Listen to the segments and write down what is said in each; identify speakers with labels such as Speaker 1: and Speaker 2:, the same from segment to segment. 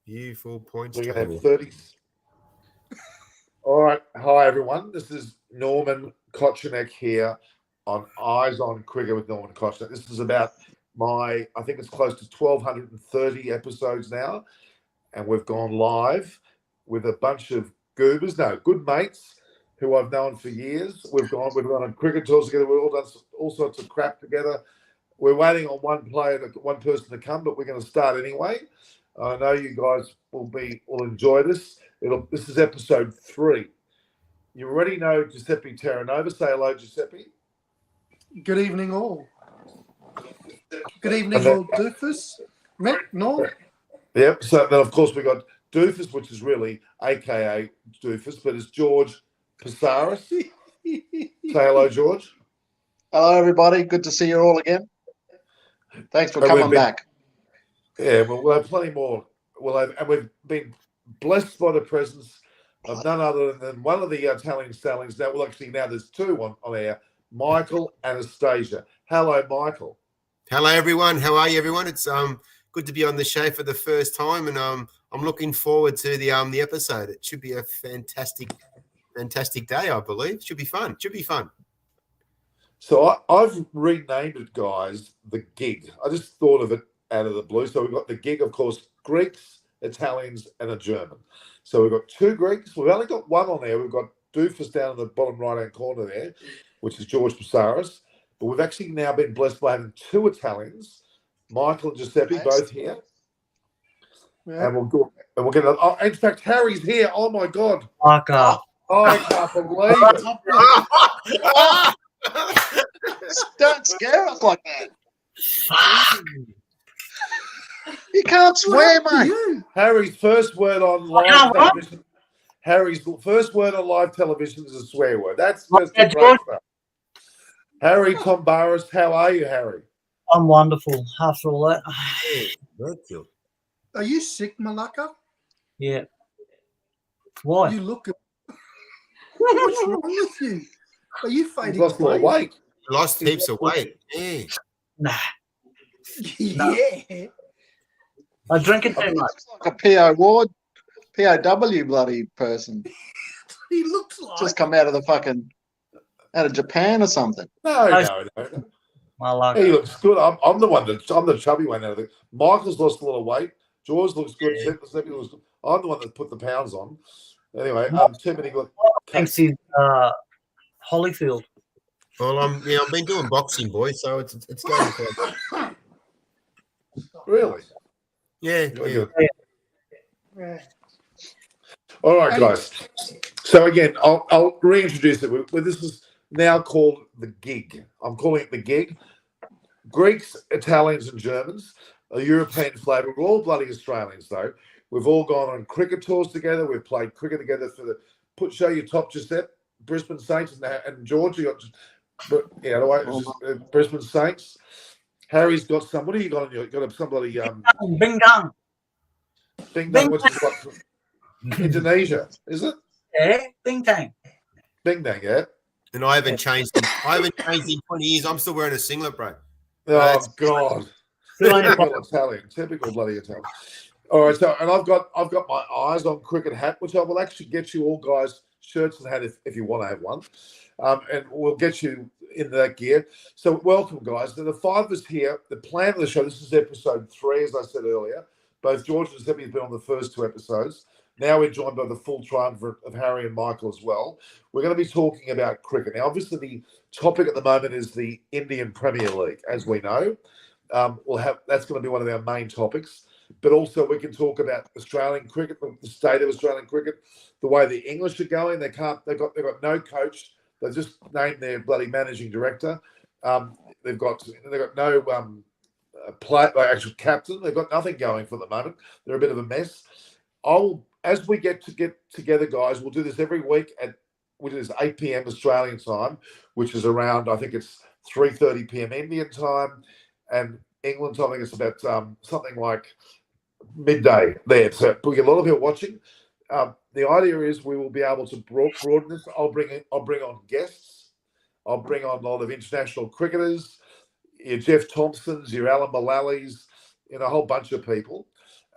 Speaker 1: You 4 points.
Speaker 2: We're going to have 30. All right. Hi, everyone. This is Norman Kochenek here on Eyes on Cricket with Norman Kochenek. This is about I think it's close to 1,230 episodes now. And we've gone live with a bunch of goobers, good mates who I've known for years. We've gone on cricket tours together. We've all done all sorts of crap together. We're waiting on one person to come, but we're going to start anyway. I know you guys will enjoy this. This is episode 3. You already know Giuseppe Terranova. Say hello, Giuseppe.
Speaker 3: Good evening, all. Good evening, all doofus. Mick, no.
Speaker 2: Yep. So then, of course, we got Doofus, which is really AKA Doofus, but it's George Passaris. Say hello, George.
Speaker 4: Hello, everybody. Good to see you all again. Thanks for coming back.
Speaker 2: Yeah, well, we'll have plenty more. And we've been blessed by the presence of none other than one of the Italian stallions. Now, now there's 2 on air. Michael, Anastasia. Hello, Michael.
Speaker 1: Hello, everyone. How are you, everyone? It's good to be on the show for the first time, and I'm looking forward to the episode. It should be a fantastic day, I believe. Should be fun.
Speaker 2: So I've renamed it, guys, the gig. I just thought of it out of the blue. So we've got the gig, of course, Greeks, Italians, and a German. So we've got 2 Greeks. We've only got 1 on there. We've got Doofus down in the bottom right-hand corner there, which is George Passaris. But we've actually now been blessed by having 2 Italians, Michael and Giuseppe, both here. Yeah. And we'll get. In fact, Harry's here. Oh my God!
Speaker 5: Fuck off!
Speaker 2: I can't believe it.
Speaker 4: Don't scare us like that. You can't swear, mate.
Speaker 2: Harry's first word on live television. Harry's first word on live television is a swear word. That's great stuff. Harry Tsoumbaras, how are you, Harry?
Speaker 5: I'm wonderful after all that.
Speaker 1: Thank you.
Speaker 3: Are you sick, Malaka?
Speaker 5: Yeah. Why?
Speaker 3: You look. What's wrong with you? Are you fading?
Speaker 2: Lost a lot of weight.
Speaker 1: Lost heaps of weight. Yeah.
Speaker 5: Nah.
Speaker 3: Yeah.
Speaker 5: I drink it too much.
Speaker 4: Like a POW bloody person.
Speaker 3: He looks like
Speaker 4: just come out of Japan or something.
Speaker 2: No. He looks good. I'm the chubby one out of it. Michael's lost a lot of weight. George looks good. Yeah. I'm the one that put the pounds on. Anyway, too many good.
Speaker 5: Thanks to Holyfield.
Speaker 1: Well, I've been doing boxing, boy, so it's going
Speaker 2: quite. Really?
Speaker 1: Yeah.
Speaker 2: All right, guys. So again, I'll reintroduce it. This is now called the gig. I'm calling it the gig. Greeks, Italians, and Germans. A European flavour. We're all bloody Australians, though. We've all gone on cricket tours together. We've played cricket together for show your top, Giuseppe, Brisbane Saints, and George. Brisbane Saints. Harry's got some. What have you got on you? Got somebody.
Speaker 5: Bing dong.
Speaker 2: Bing dong. Which is what? Indonesia, is it?
Speaker 5: Yeah, bing dang.
Speaker 2: Bing dang, yeah.
Speaker 1: And I haven't changed. in 20 years. I'm still wearing a singlet, bro.
Speaker 2: Oh God. Typical bloody Italian. All right, so and I've got my eyes on cricket hat, which I will actually get you all guys shirts and hat if you want to have one, and we'll get you in that gear. So welcome, guys. The 5 of us here. The plan of the show. This is episode 3, as I said earlier. Both George and Giuseppe have been on the first 2 episodes. Now we're joined by the full triumph of Harry and Michael as well. We're going to be talking about cricket. Now, obviously, the topic at the moment is the Indian Premier League, as we know. That's going to be one of our main topics. But also we can talk about Australian cricket, the state of Australian cricket, the way the English are going. They've got no coach. They've just named their bloody managing director. They've got no actual captain. They've got nothing going for the moment. They're a bit of a mess. As we get together, guys, we'll do this every week which is 8 p.m. Australian time, which is around, I think it's 3:30 p.m. Indian time, and England time, I think it's about something like midday there. So we get a lot of people watching. The idea is we will be able to broaden this. I'll bring on guests. I'll bring on a lot of international cricketers, your Jeff Thompsons, your Alan Mullally's, a whole bunch of people,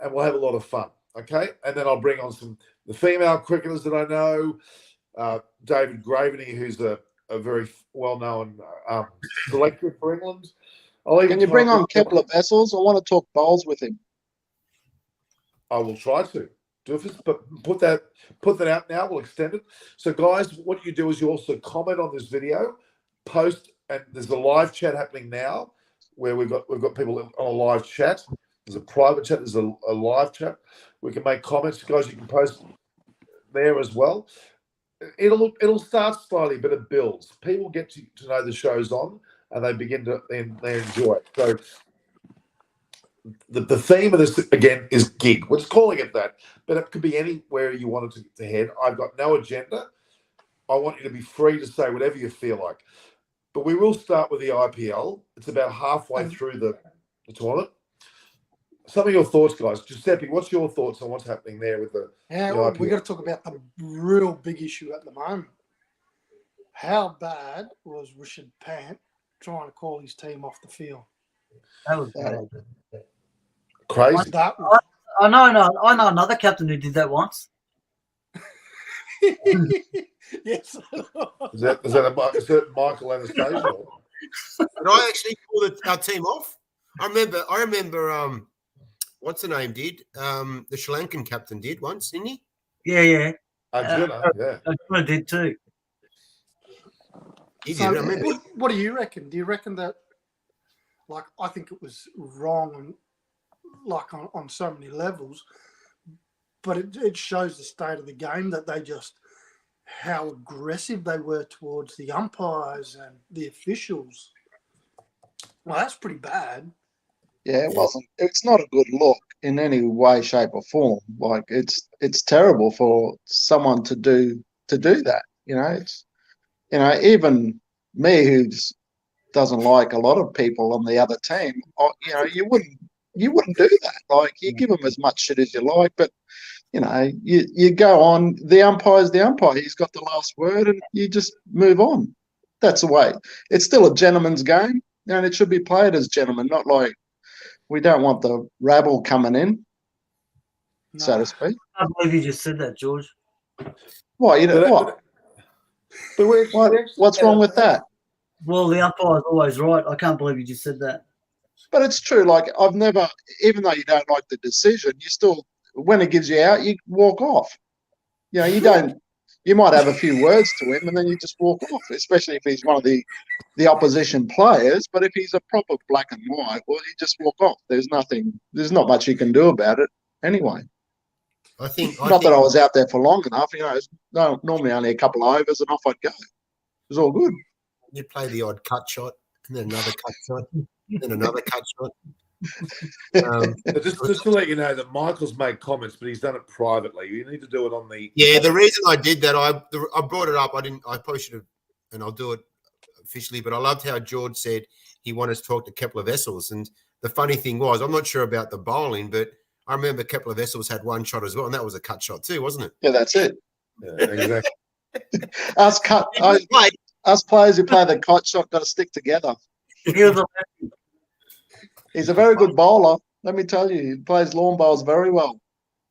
Speaker 2: and we'll have a lot of fun. Okay, and then I'll bring on the female cricketers that I know. David Graveney, who's a very well-known selector for England.
Speaker 4: Can you bring on Kepler Vessels? I want to talk bowls with him.
Speaker 2: I will try to. But put that out now. We'll extend it. So, guys, what you do is you also comment on this video, post, and there's a live chat happening now where we've got people on a live chat. There's a private chat. There's a live chat. We can make comments, guys. You can post there as well. It'll start slowly, but it builds. People get to know the show's on, and they begin to they enjoy it. So. The theme of this, again, is gig. We're just calling it that, but it could be anywhere you want it to head. I've got no agenda. I want you to be free to say whatever you feel like. But we will start with the IPL. It's about halfway through the tournament. Some of your thoughts, guys. Giuseppe, what's your thoughts on what's happening there with the IPL?
Speaker 3: We've got to talk about the real big issue at the moment. How bad was Rishabh Pant trying to call his team off the field?
Speaker 5: That was bad.
Speaker 2: Crazy.
Speaker 5: I know another captain who did that once.
Speaker 3: Yes.
Speaker 2: Is that Michael Anastasia?
Speaker 1: Did I actually call our team off? I remember. What's the name? Did the Sri Lankan captain did once, didn't he?
Speaker 5: Yeah.
Speaker 2: Arjuna, yeah.
Speaker 5: Arjuna did too.
Speaker 1: He did.
Speaker 3: So,
Speaker 1: I remember.
Speaker 3: what do you reckon? Do you reckon that? Like, I think it was wrong, like on so many levels, but it shows the state of the game that how aggressive they were towards the umpires and the officials. Well, that's pretty bad.
Speaker 4: Yeah, it wasn't. It's not a good look in any way, shape, or form. Like it's terrible for someone to do that. Even me, who doesn't like a lot of people on the other team. You wouldn't do that. Like, you give them as much shit as you like, but you go on. The umpire's the umpire. He's got the last word, and you just move on. That's the way. It's still a gentleman's game, and it should be played as gentlemen, not like we don't want the rabble coming in, so to speak.
Speaker 5: I believe you just said that, George.
Speaker 4: What? What's wrong with that?
Speaker 5: Well, the umpire's always right. I can't believe you just said that.
Speaker 4: But it's true. Like, I've never, even though you don't like the decision, you still, when it gives you out, you walk off. You don't. You might have a few words to him, and then you just walk off. Especially if he's one of the opposition players. But if he's a proper black and white, well, you just walk off. There's not much you can do about it anyway.
Speaker 1: I think
Speaker 4: that I was out there for long enough. It's normally only a couple of overs, and off I'd go. It was all good.
Speaker 1: You'd play the odd cut shot, and then another cut shot, then another cut shot.
Speaker 2: Just to let you know that Michael's made comments, but he's done it privately. You need to do it on the.
Speaker 1: Yeah, the reason I did that, I brought it up. I probably should have, and I'll do it officially. But I loved how George said he wanted to talk to Kepler Vessels, and the funny thing was, I'm not sure about the bowling, but I remember Kepler Vessels had one shot as well, and that was a cut shot too, wasn't it?
Speaker 4: Yeah, that's it.
Speaker 2: Yeah, exactly.
Speaker 4: Us players who play the cut shot got to stick together. He's a very good bowler. Let me tell you, he plays lawn bowls very well.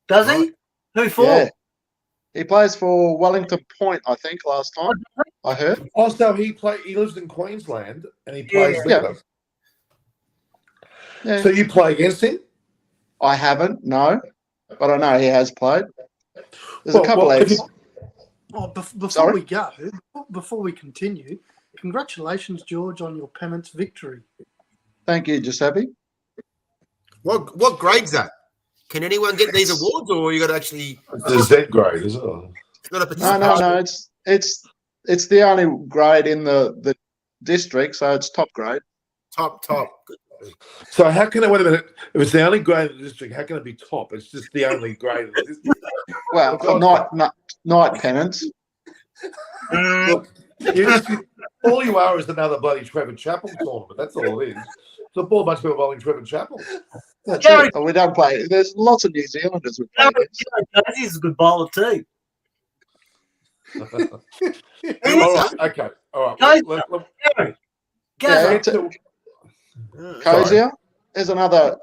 Speaker 5: Does he? Who for?
Speaker 4: Yeah. He plays for Wellington Point, I think, last time I heard.
Speaker 2: Also, he lives in Queensland and he plays with
Speaker 4: Yeah.
Speaker 2: So you play against him?
Speaker 4: I haven't, no, but I know he has played. There's a couple of.
Speaker 3: Before we continue, congratulations, George, on your penance victory.
Speaker 4: Thank you, Giuseppe.
Speaker 1: What grade's that? Can anyone get these awards, or you got to actually?
Speaker 2: It's a Z grade, is it?
Speaker 1: It's not a
Speaker 4: No. It's the only grade in the district, so it's top grade.
Speaker 1: Top.
Speaker 2: So how can it? Wait a minute. If it's the only grade in the district, how can it be top? It's just the only grade in the district.
Speaker 4: Well, night penance.
Speaker 2: Look, all you are is another bloody Trevor Chappell tournament. That's all it is. It's a bunch of people bowling Trevor Chappell.
Speaker 4: That's it. We don't play. There's lots of New Zealanders we play against.
Speaker 5: He's a good bowler too.
Speaker 2: Okay. All right.
Speaker 4: Cozier. There's another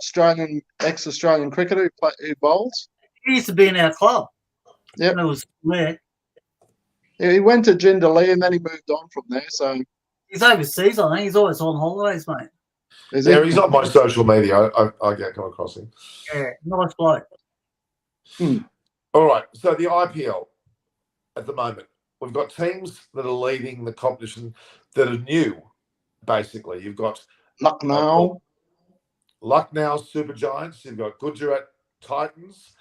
Speaker 4: ex-Australian cricketer who bowls.
Speaker 5: He used to be in our club.
Speaker 4: Yep.
Speaker 5: When it was there.
Speaker 4: Yeah, he went to Jindalee and then he moved on from there. So
Speaker 5: He's overseas, I think. He's always on holidays, mate.
Speaker 4: is
Speaker 2: Yeah,
Speaker 4: he?
Speaker 2: he's on my social media. I get come across him.
Speaker 5: Yeah, nice bloke.
Speaker 2: All right. So the IPL at the moment, we've got teams that are leading the competition that are new. Basically, you've got
Speaker 4: Lucknow.
Speaker 2: Lucknow Super Giants. You've got Gujarat Titans.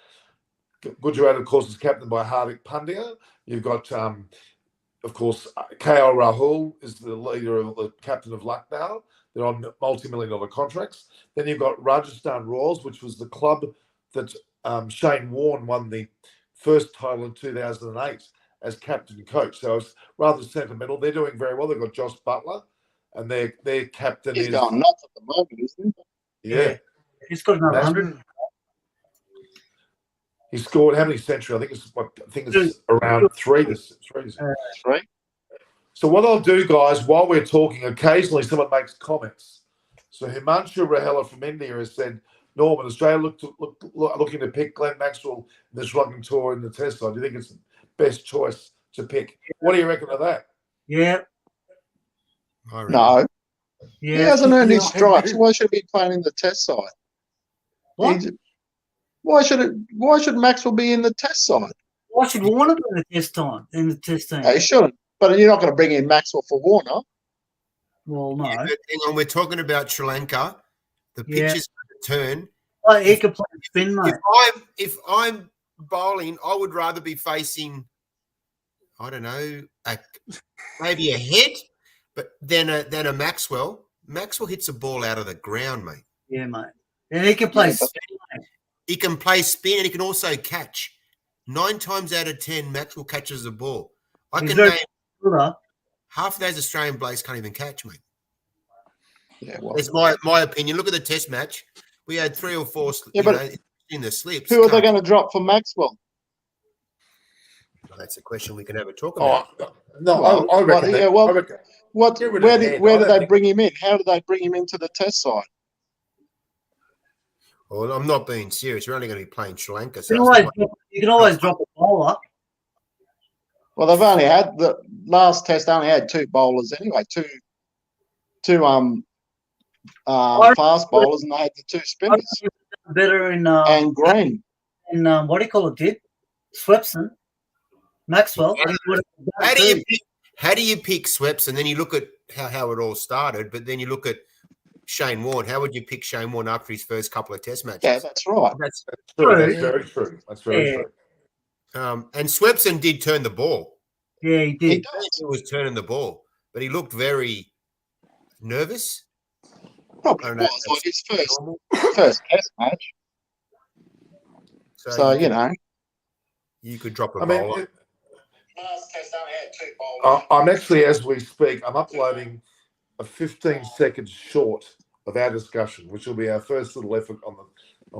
Speaker 2: Gujarat, of course, is captained by Hardik Pandya. You've got, of course, KL Rahul is the leader of the captain of Lucknow. They're on multi-million-dollar contracts. Then you've got Rajasthan Royals, which was the club that Shane Warne won the first title in 2008 as captain and coach. So it's rather sentimental. They're doing very well. They've got Josh Butler, and their captain
Speaker 4: He's
Speaker 2: is
Speaker 4: going nuts at the moment, isn't he?
Speaker 2: yeah.
Speaker 5: He's got another 100.
Speaker 2: He scored how many centuries? I think it's around three.
Speaker 4: Three.
Speaker 2: So what I'll do, guys, while we're talking, occasionally someone makes comments. So Himanshu Rahela from India has said, Norman, Australia looking to pick Glenn Maxwell in the Sri Lankan tour in the test side. Do you think it's the best choice to pick? What do you reckon of that?
Speaker 5: Yeah.
Speaker 4: No.
Speaker 5: Yeah.
Speaker 4: He hasn't earned his
Speaker 3: Yeah,
Speaker 4: stripes. Why should he be playing in the test side?
Speaker 5: What?
Speaker 4: Why should Maxwell be in the test side?
Speaker 5: Why should Warner be in the test time? In the test team?
Speaker 4: He shouldn't. But you're not going to bring in Maxwell for Warner.
Speaker 5: Well, no.
Speaker 1: Yeah, but hang on, we're talking about Sri Lanka. The pitch
Speaker 5: Yeah.
Speaker 1: is going to turn.
Speaker 5: Oh, he could play spin, mate.
Speaker 1: If I'm bowling, I would rather be facing, I don't know, maybe a head, but then a Maxwell. Maxwell hits a ball out of the ground, mate.
Speaker 5: Yeah, mate. And he can play
Speaker 4: Yeah, but-
Speaker 5: spin, mate.
Speaker 1: He can play spin and he can also catch. 9 times out of 10, Maxwell catches the ball. I
Speaker 5: He's
Speaker 1: can
Speaker 5: very
Speaker 1: name
Speaker 5: good.
Speaker 1: half of those Australian blokes can't even catch, mate.
Speaker 4: Yeah, well,
Speaker 1: That's my opinion. Look at the test match. We had 3 or 4 in the slips.
Speaker 4: who are they going to drop for Maxwell?
Speaker 1: Well, that's a question we can have a talk about.
Speaker 2: I reckon.
Speaker 4: yeah, well,
Speaker 2: I reckon.
Speaker 4: Where
Speaker 2: Get rid of
Speaker 4: did
Speaker 2: Head.
Speaker 4: they bring him in? How did they bring him into the test side?
Speaker 1: Well, I'm not being serious. We're only going to be playing Sri Lanka. So
Speaker 5: You can always drop a bowler.
Speaker 4: Well, they've only had the last test only had 2 bowlers anyway, two fast bowlers, and they had the 2 spinners
Speaker 5: Better in
Speaker 4: and Green.
Speaker 5: what do you call it, Did? Swepson. Maxwell.
Speaker 1: How do you pick Sweps? And then you look at how it all started, but then you look at Shane Warne. How would you pick Shane Warne after his first couple of test matches?
Speaker 4: Yeah, that's right.
Speaker 1: That's
Speaker 2: True. That's very true. That's very
Speaker 5: Yeah.
Speaker 2: true.
Speaker 1: and Swepson did turn the ball.
Speaker 5: Yeah, he
Speaker 4: He
Speaker 5: did.
Speaker 4: does.
Speaker 1: He was turning the ball, but he looked very nervous.
Speaker 4: Probably
Speaker 1: I don't know,
Speaker 4: was like his
Speaker 1: normal.
Speaker 4: first test match. So you know,
Speaker 1: you could drop a
Speaker 2: I mean,
Speaker 1: bowler.
Speaker 4: last test only had 2 bowlers.
Speaker 2: I'm actually, as we speak, I'm uploading a 15-second short of our discussion, which will be our first little effort on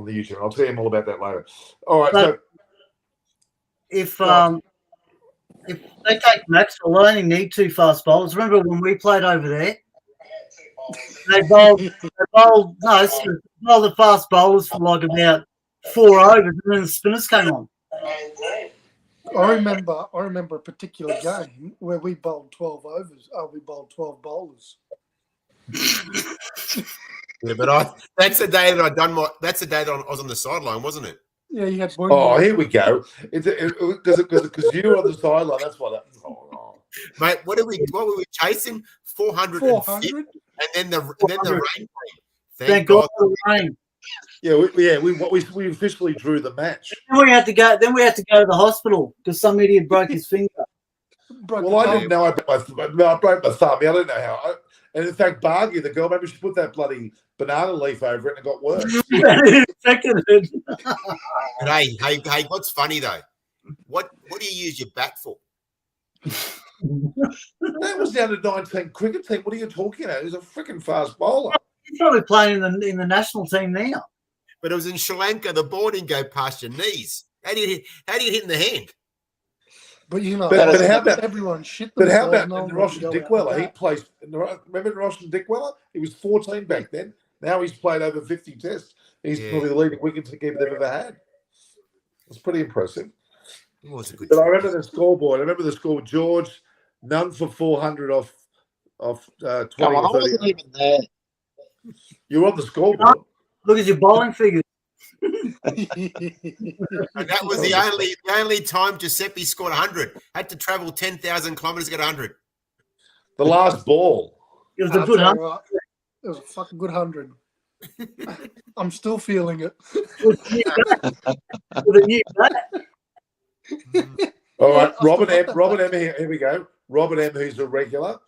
Speaker 2: the YouTube. I'll tell you all about that later. All right. So
Speaker 5: If they take Maxwell, they only need 2 fast bowlers. Remember when we played over there? They bowled the fast bowlers for like about 4 overs, and then the spinners came on.
Speaker 3: I remember a particular game where we bowled 12 overs. We bowled 12 bowlers.
Speaker 1: Yeah, but that's the day that that's the day that I was on the sideline, wasn't it?
Speaker 3: Yeah, you had.
Speaker 2: here we go. Because you were on the sideline. That's why that. Oh.
Speaker 1: Mate, what were we chasing? 450,
Speaker 3: 400.
Speaker 1: and then the rain came.
Speaker 5: Thank God for the rain.
Speaker 2: Yeah, we officially drew the match.
Speaker 5: Then we had to go to the hospital because some idiot broke his finger.
Speaker 2: Well, I didn't know I broke my thumb. I don't know how. And in fact, Bargy, the girl, maybe she put that bloody banana leaf over it and it got worse.
Speaker 1: But hey, what's funny though? What do you use your bat for?
Speaker 2: That was the under-19 cricket team. What are you talking about? He's a freaking fast bowler.
Speaker 5: He's probably playing in the national team now.
Speaker 1: But it was in Sri Lanka. The ball didn't go past your knees. How do you hit in the hand?
Speaker 3: But you know,
Speaker 2: But how about
Speaker 3: everyone shit
Speaker 2: But how
Speaker 3: themselves?
Speaker 2: about
Speaker 3: No one
Speaker 2: Roshan
Speaker 3: would go out
Speaker 2: Dickweller?
Speaker 3: with
Speaker 2: He
Speaker 3: that.
Speaker 2: plays. Remember Roshan Dickweller? He was 14 back then. Now he's played over 50 tests. He's
Speaker 1: Yeah.
Speaker 2: probably the leading wicketkeeper they've ever had. It's pretty impressive.
Speaker 1: It was a good
Speaker 2: But I
Speaker 1: trip.
Speaker 2: remember the scoreboard. I remember the score. George, none for 400 off 20
Speaker 4: Come on, I
Speaker 2: or 30.
Speaker 4: wasn't even there.
Speaker 2: You were on the scoreboard.
Speaker 5: Look at your bowling figures.
Speaker 1: And that was the only time Giuseppe scored 100. Had to travel 10,000 kilometers to get 100.
Speaker 2: The last ball.
Speaker 5: It was a
Speaker 3: I'll
Speaker 5: good
Speaker 3: tell
Speaker 5: hunt.
Speaker 3: you what, it was a fucking good 100. I'm still feeling it.
Speaker 5: With a new bat.
Speaker 2: All right,
Speaker 3: I still
Speaker 2: Robert
Speaker 3: got
Speaker 2: M.
Speaker 3: that
Speaker 2: Robert
Speaker 3: back.
Speaker 2: M. Here we go. Robert M. Who's a regular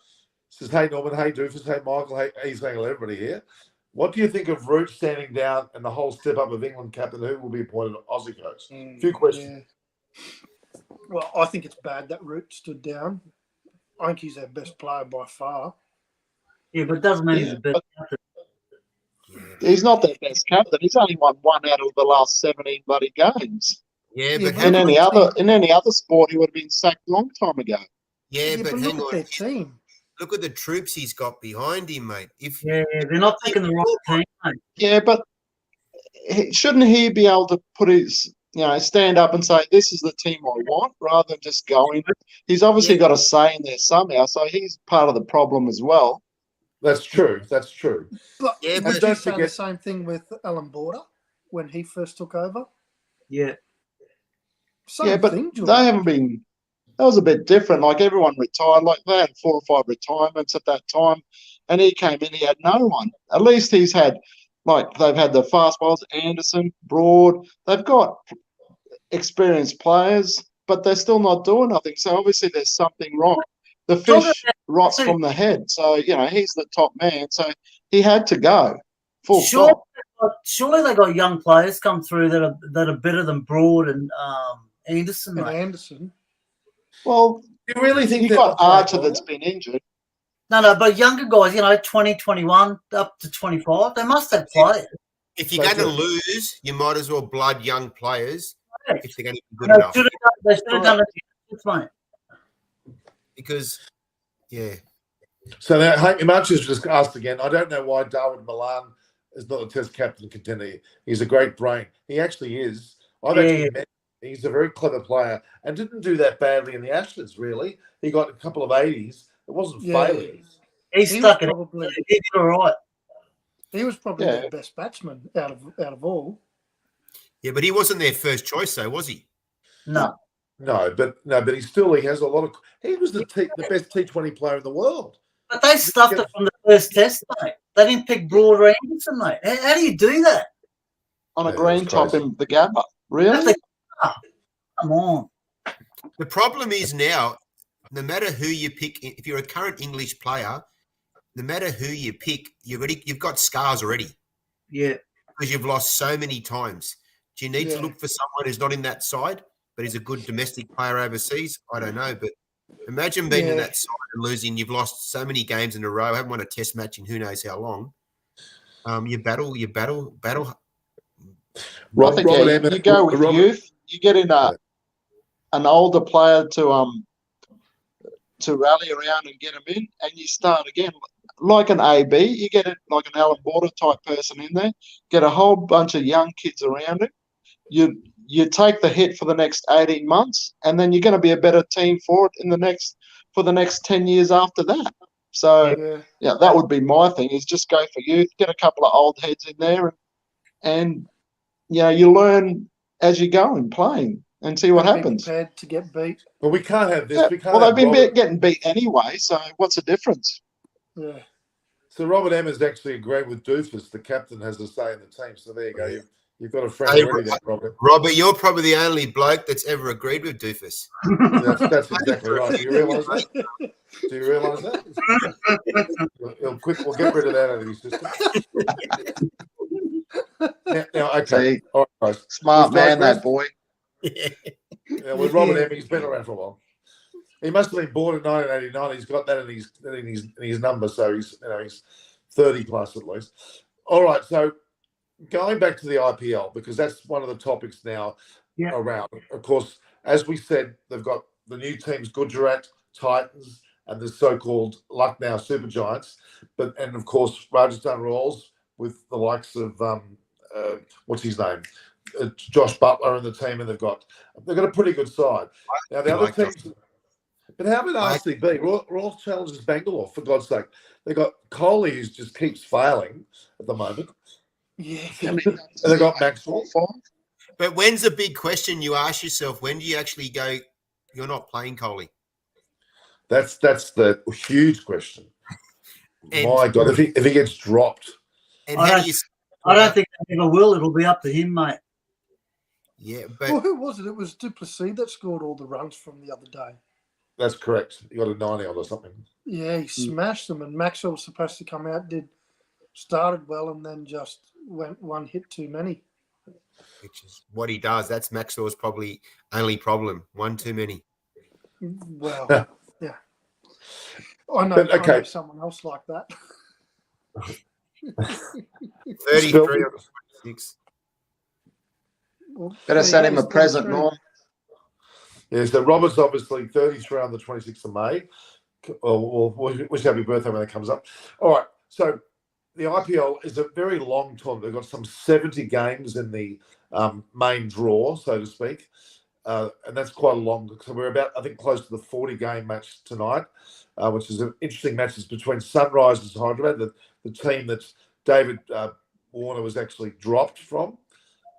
Speaker 2: says, "Hey Norman, hey Doofus, hey Michael, hey." He's saying hello, everybody here. What do you think of Root standing down and the whole step up of England captain who will be appointed Aussie coach? A few questions.
Speaker 3: Yeah. Well, I think it's bad that Root stood down. I think he's our best player by far.
Speaker 5: Yeah, but it doesn't mean he's
Speaker 4: Yeah,
Speaker 5: the best.
Speaker 4: but he's not their best captain. He's only won one out of the last 17 bloody games.
Speaker 1: Yeah,
Speaker 3: Yeah,
Speaker 1: but
Speaker 3: but
Speaker 1: hang
Speaker 3: look
Speaker 1: on.
Speaker 3: at
Speaker 4: In any other sport, he would have been sacked a long time ago.
Speaker 1: Yeah, but
Speaker 3: but
Speaker 1: hang
Speaker 3: look at
Speaker 1: on.
Speaker 3: their team.
Speaker 1: Look at the troops he's got behind him, mate.
Speaker 5: Yeah, they're not picking the right team, mate.
Speaker 4: Yeah, but shouldn't he be able to put his, stand up and say, this is the team I want, rather than just going? He's obviously got a say in there somehow, so he's part of the problem as well.
Speaker 2: That's true. That's true.
Speaker 3: But
Speaker 1: Yeah,
Speaker 3: did
Speaker 1: but
Speaker 3: you
Speaker 2: don't
Speaker 3: say the
Speaker 2: forget-
Speaker 3: same thing with Alan Border when he first took over?
Speaker 5: Yeah.
Speaker 3: Same
Speaker 4: but
Speaker 3: thing, George.
Speaker 4: they haven't been. That was a bit different. Like everyone retired. Like they had 4 or 5 retirements at that time, and he came in. He had no one. At least he's had, they've had the fast bowlers, Anderson, Broad. They've got experienced players, but they're still not doing nothing. So obviously there's something wrong. The fish rots from the head. So he's the top man. So he had to go. Full stop.
Speaker 5: Surely they got young players come through that are better than Broad and Anderson,
Speaker 3: And
Speaker 5: mate.
Speaker 3: Anderson.
Speaker 4: Well,
Speaker 2: Do you really think
Speaker 4: you've
Speaker 2: they're
Speaker 4: got
Speaker 2: not playing
Speaker 4: Archer
Speaker 2: well?
Speaker 4: that's been injured.
Speaker 5: No, but younger guys, 20, 21, up to 25, they must have players.
Speaker 1: If you're
Speaker 2: They
Speaker 1: going to
Speaker 2: do.
Speaker 1: lose, you might as well blood young players if they're going to be good
Speaker 5: They
Speaker 1: enough.
Speaker 5: should have done it, mate.
Speaker 1: Because, yeah.
Speaker 2: So now, Hank Marches just asked again. I don't know why Darwin Milan is not a Test captain contender. He's a great brain. He actually is. I've actually met him. He's a very clever player and didn't do that badly in the Ashes, really. He got a couple of 80s. It wasn't failing.
Speaker 5: He's
Speaker 3: He
Speaker 5: stuck
Speaker 3: was
Speaker 5: it.
Speaker 3: probably
Speaker 5: He did all right.
Speaker 3: he was probably
Speaker 4: Yeah.
Speaker 3: their best batsman out of all.
Speaker 1: Yeah, but he wasn't their first choice, though, was he?
Speaker 5: No.
Speaker 2: No, but he has a lot of. He was the best T20 player in the world.
Speaker 5: But they stuffed it from the first test, mate. They didn't pick Broad or Anderson, mate. How do you do that?
Speaker 4: On a
Speaker 2: Yeah,
Speaker 4: green
Speaker 2: that's
Speaker 4: top
Speaker 2: crazy.
Speaker 4: in the Gabba. Really?
Speaker 5: Come on.
Speaker 1: The problem is now, no matter who you pick, if you're a current English player, no matter who you pick, you've got scars already
Speaker 5: Yeah.
Speaker 1: because you've lost so many times. Do you need to
Speaker 3: Yeah.
Speaker 1: look for someone who's not in that side, but is a good domestic player overseas? I don't know, but imagine being in
Speaker 3: Yeah.
Speaker 1: that side and losing. You've lost so many games in a row. Haven't won a Test match in who knows how long. You battle.
Speaker 4: I think you go with youth. You get in an older player to rally around and get them in, and you start again like an AB. You get it like an Alan Border type person in there. Get a whole bunch of young kids around it. You take the hit for the next 18 months, and then you're going to be a better team for the next 10 years after that. So that would be my thing. Is just go for youth, get a couple of old heads in there, and you learn as you go and playing and see what
Speaker 3: Be
Speaker 4: happens.
Speaker 3: prepared to get beat.
Speaker 2: But we can't have this.
Speaker 4: Yeah,
Speaker 2: We can't
Speaker 4: well,
Speaker 2: have
Speaker 4: they've been
Speaker 2: Robert.
Speaker 4: getting beat anyway, so what's the difference?
Speaker 3: Yeah.
Speaker 2: So Robert M has actually agreed with Doofus. The captain has a say in the team. So there you go. You've got a friend
Speaker 1: Hey,
Speaker 2: already there, Robert.
Speaker 1: Robert, you're probably the only bloke that's ever agreed with Doofus.
Speaker 2: That's exactly right. Do you realise that? Do you realise that? We'll get rid of that out of his system. Now, okay.
Speaker 4: See,
Speaker 2: All right, guys.
Speaker 4: smart
Speaker 2: We've
Speaker 4: man,
Speaker 2: digressed.
Speaker 4: that boy.
Speaker 2: Yeah, with Robert M, he's been around for a while. He must have been born in 1989. He's got that in his number, so he's 30 plus at least. All right, so going back to the IPL, because that's one of the topics now around. Of course, as we said, they've got the new teams, Gujarat, Titans, and the so-called Lucknow Super Giants. And of course, Rajasthan Royals with the likes of what's his name, Josh Butler and the team, and they've got a pretty good side. Now the other teams, but how about RCB? Royal Challengers Bangalore, for God's sake, they got Coley who just keeps failing at the moment.
Speaker 3: Yeah,
Speaker 2: and they got Maxwell.
Speaker 1: But when's the big question you ask yourself? When do you actually go? You're not playing Coley.
Speaker 2: That's the huge question.
Speaker 1: And,
Speaker 2: my God, if he gets dropped,
Speaker 1: and how do you?
Speaker 5: I don't think they ever will. It'll be up to him, mate.
Speaker 1: Yeah, but
Speaker 3: well, who was it? It was Duplessis that scored all the runs from the other day.
Speaker 2: that's correct. You got a 90 on or something.
Speaker 3: Yeah, he smashed them, and Maxwell was supposed to come out. Started well, and then just went one hit too many.
Speaker 1: which is what he does. That's Maxwell's probably only problem. One too many.
Speaker 3: Well, yeah. I know someone else like that.
Speaker 1: 33 or 26.
Speaker 3: Well,
Speaker 4: Better send him a present, Norm.
Speaker 2: Yeah, so Robert's obviously 33 on the 26th of May. We'll wish happy birthday when it comes up. All right, so the IPL is a very long tournament. They've got some 70 games in the main draw, so to speak, and that's quite a long. So we're about, I think, close to the 40-game match tonight, which is an interesting match. It's between Sunrisers Hyderabad, the team that David Warner was actually dropped from,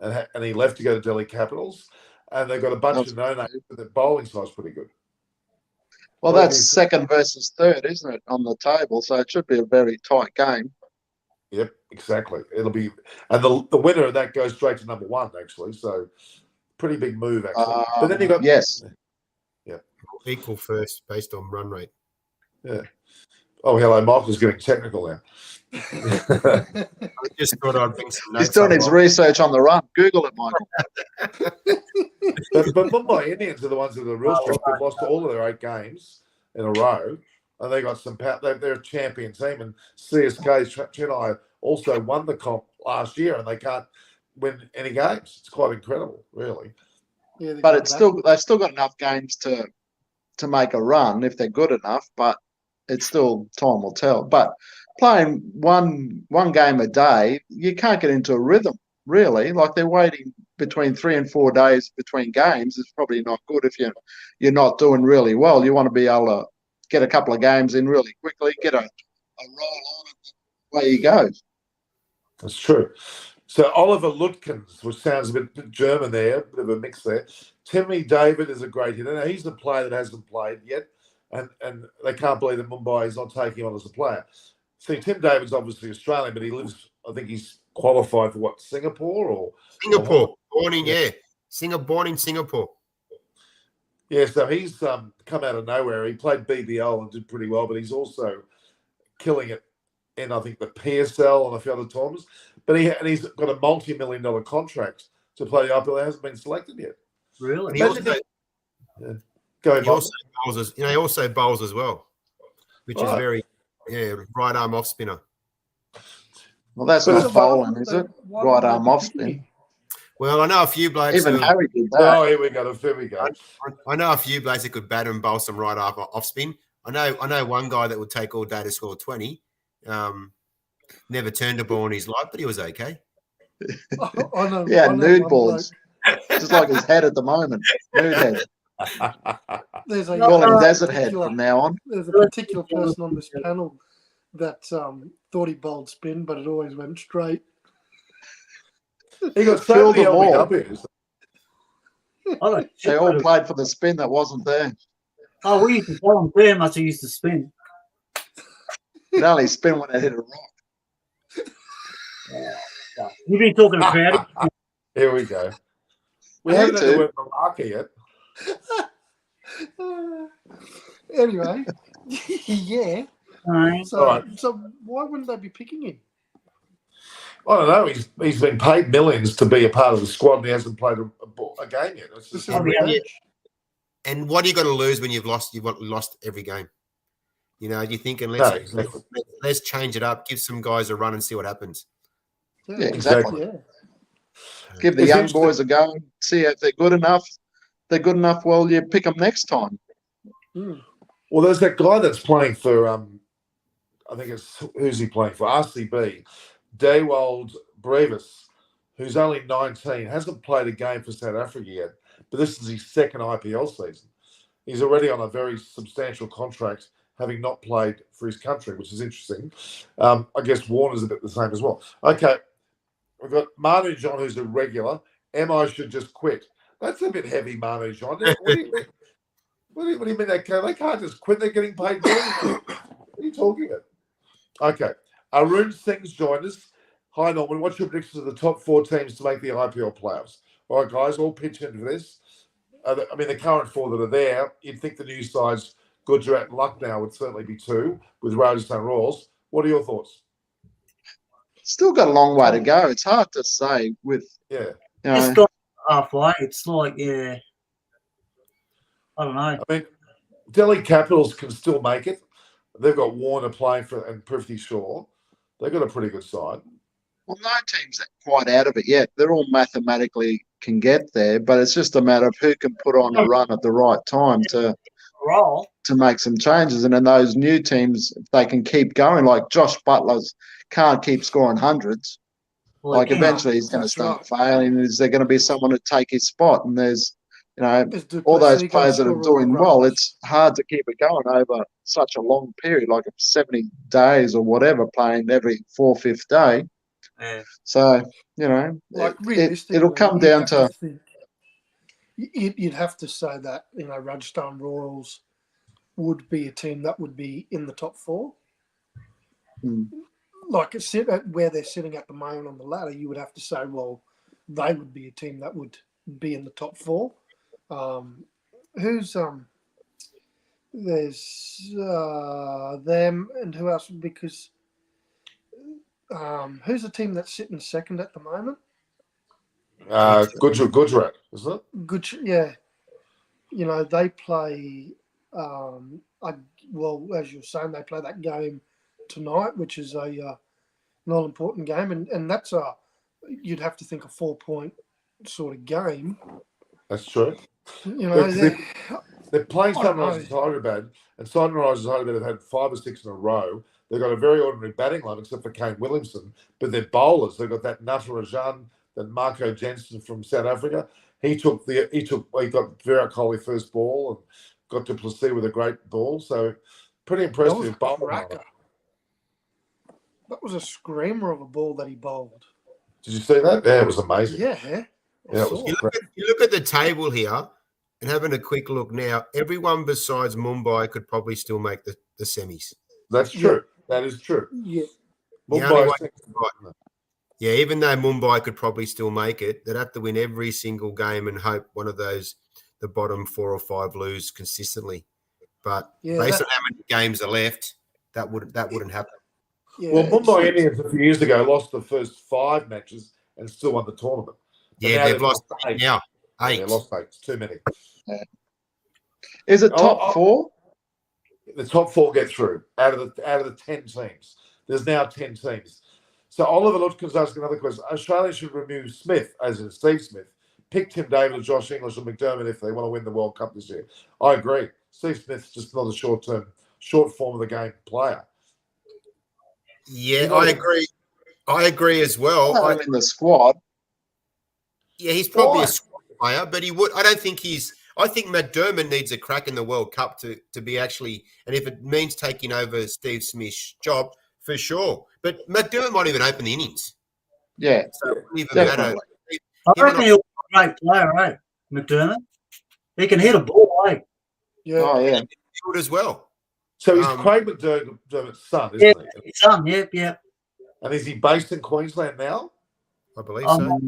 Speaker 2: and he left to go to Delhi Capitals, and they've got a bunch of no-names, but the bowling side's pretty good.
Speaker 4: Well, that's second versus third, isn't it, on the table? So it should be a very tight game.
Speaker 2: Yep, exactly. It'll be, and the winner of that goes straight to number one, actually. So pretty big move, actually. But then you got
Speaker 4: yeah,
Speaker 1: Equal first based on run rate.
Speaker 2: Yeah. Oh, hello, Michael's getting technical now.
Speaker 1: I just thought I'd bring some notes.
Speaker 4: He's doing his research on the run. Google it, Michael.
Speaker 2: but Mumbai Indians are the ones that are real strong. They've lost all of their 8 games in a row, and they got some power. They're a champion team, and CSK Chennai also won the comp last year, and they can't win any games. It's quite incredible, really.
Speaker 3: Yeah,
Speaker 4: but they've still got enough games to make a run if they're good enough. But it's still time will tell. But playing one game a day, you can't get into a rhythm, really. Like they're waiting between 3 and 4 days between games is probably not good if you're not doing really well. You want to be able to get a couple of games in really quickly, get a roll on, and away you go.
Speaker 2: That's true. So Oliver Lutkins, which sounds a bit German there, a bit of a mix there. Timmy David is a great hitter. Now, he's a player that hasn't played yet, and they can't believe that Mumbai is not taking him on as a player. See, Tim David's obviously Australian, but he lives, I think he's qualified for what, Singapore or?
Speaker 1: Singapore, born in Singapore.
Speaker 2: Yeah, so he's come out of nowhere. He played BBL and did pretty well, but he's also killing it in, I think, the PSL and a few other tournaments. But he's got a multi-million-dollar contract to play the IPL. He hasn't been selected yet.
Speaker 5: Really?
Speaker 1: He also,
Speaker 2: He
Speaker 1: also bowls as well, which is very, right arm off spinner.
Speaker 4: Well, that's not bowling, is it? Right arm off spin.
Speaker 1: Well, I know a few blokes.
Speaker 4: Even Harry did that.
Speaker 2: Oh, here we go.
Speaker 1: I know a few blokes that could bat and bowl some right off spin. I know one guy that would take all day to score 20. Never turned a ball in his life, but he was okay.
Speaker 4: Nude balls. Just like his head at the moment. Nude head. Call him Desert Head from now on.
Speaker 3: There's a particular person on this panel that thought he bowled spin, but it always went straight.
Speaker 2: He got so many LBWs.
Speaker 4: They all played for the spin that wasn't there.
Speaker 5: Oh, we used to tell him very much he used to spin.
Speaker 4: It only spin when it hit a rock.
Speaker 5: You've been talking to crowd.
Speaker 2: Here we go. We haven't had the word Malacca yet.
Speaker 3: Anyway, yeah. So why wouldn't they be picking him?
Speaker 2: I don't know. He's been paid millions to be a part of the squad, and he hasn't played a game yet. It's just
Speaker 1: and what are you going to lose when you've lost every game? You know, you're thinking let's change it up, give some guys a run, and see what happens.
Speaker 4: Yeah, exactly.
Speaker 3: Yeah.
Speaker 4: Give the young boys a go, see if they're good enough. If they're good enough, well, you pick them next time.
Speaker 2: Well, there's that guy that's playing for, I think it's, who's he playing for? RCB, Daywald Brevis, who's only 19, hasn't played a game for South Africa yet, but this is his second IPL season. He's already on a very substantial contract, having not played for his country, which is interesting. I guess Warner's a bit the same as well. Okay, we've got Manu John, who's a regular. MI should just quit. That's a bit heavy, Manu John. What do you mean? What do you mean they can't just quit? They're getting paid more. What are you talking about? Okay, Arun Singh's joined us. Hi, Norman. What's your predictions of the top 4 teams to make the IPL playoffs? All right, guys, all pitch into this. The current 4 that are there, you'd think the new sides, Gujarat and Lucknow, would certainly be 2 with Rajasthan Royals. What are your thoughts?
Speaker 4: Still got a long way to go. It's hard to say with,
Speaker 5: It's got halfway. It's like, I don't know.
Speaker 2: I mean, Delhi Capitals can still make it. They've got Warner playing for and Prithvi Shaw. They've got a pretty good side.
Speaker 4: Well, no team's quite out of it yet. They're all mathematically can get there, but it's just a matter of who can put on a run at the right time to make some changes. And in those new teams, if they can keep going, like Josh Butler's can't keep scoring hundreds. Like eventually he's going to start failing. Is there going to be someone to take his spot? And there's, all those players that are doing well, it's hard to keep it going over such a long period, like 70 days or whatever, playing every 4th, 5th day.
Speaker 5: Yeah.
Speaker 4: So, it'll come down to...
Speaker 3: You'd have to say that, Rajasthan Royals would be a team that would be in the top 4. Like where they're sitting at the moment on the ladder, you would have to say, well, they would be a team that would be in the top 4. There's them, and who else? Because who's the team that's sitting second at the moment?
Speaker 2: Gujarat, isn't it?
Speaker 3: Yeah. They play. As you're saying, they play that game tonight, which is a all-important game, and that's you'd have to think a 4-point sort of game.
Speaker 2: That's true. They're playing Sunrisers Hyderabad, and Sunrisers Hyderabad have had 5 or 6 in a row. They've got a very ordinary batting line, except for Kane Williamson, but they're bowlers. They've got that Natarajan, that Marco Jensen from South Africa. He got Virat Kohli first ball and got to Plessis with a great ball. So pretty impressive bowling.
Speaker 3: That was a screamer of a ball that he bowled.
Speaker 2: Did you see that? Yeah, it was amazing.
Speaker 3: Yeah.
Speaker 1: You look at the table here and having a quick look now, everyone besides Mumbai could probably still make the semis.
Speaker 2: That's true. That is true.
Speaker 3: Yeah.
Speaker 1: Even though Mumbai could probably still make it, they'd have to win every single game and hope one of those, the bottom 4 or 5, lose consistently. But based on how many games are left, that wouldn't happen.
Speaker 2: Yeah, well, Mumbai Indians a few years ago lost the first 5 matches and still won the tournament.
Speaker 1: They've lost 8 now. 8.
Speaker 2: They lost 8. It's too many.
Speaker 4: Is it top 4?
Speaker 2: The top 4 get through out of the 10 teams. There's now 10 teams. So Oliver Lutkin's asking another question. Australia should remove Smith, as in Steve Smith, pick Tim David or Josh English or McDermott if they want to win the World Cup this year. I agree. Steve Smith's just not a short form of the game player.
Speaker 1: Yeah, I agree. I agree as well.
Speaker 4: In the squad.
Speaker 1: Yeah, he's probably a squad player, but he would. I don't think he's. I think McDermott needs a crack in the World Cup to be actually, and if it means taking over Steve Smith's job, for sure. But McDermott might even open the innings.
Speaker 4: Yeah,
Speaker 1: so it wouldn't even
Speaker 4: definitely.
Speaker 1: matter.
Speaker 5: I reckon he'll be a great player, right? McDermott. He can hit a ball, right?
Speaker 3: Yeah.
Speaker 4: Oh, yeah.
Speaker 1: He would as well.
Speaker 2: So he's Craig McDermott's son, isn't he?
Speaker 5: His son, yep.
Speaker 2: And is he based in Queensland now?
Speaker 1: I believe so.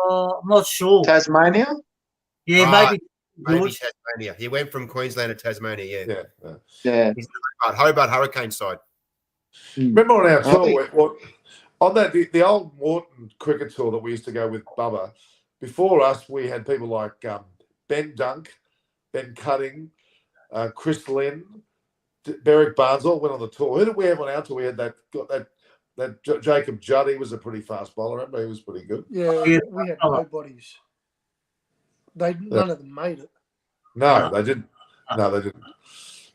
Speaker 5: I'm not sure.
Speaker 4: Tasmania?
Speaker 5: Yeah, maybe
Speaker 1: Tasmania. He went from Queensland to Tasmania,
Speaker 4: Yeah.
Speaker 1: He's Hobart Hurricane side.
Speaker 2: Remember on our tour, on that the old Morton cricket tour that we used to go with Bubba, before us we had people like Ben Dunk, Ben Cutting, Chris Lynn, Beric Barnes all went on the tour. Who did we have on our tour? We had that Jacob Judd. He was a pretty fast bowler. Remember, he was pretty good.
Speaker 3: Yeah, we had nobodies. None of them made it.
Speaker 2: No, they didn't. No, they didn't.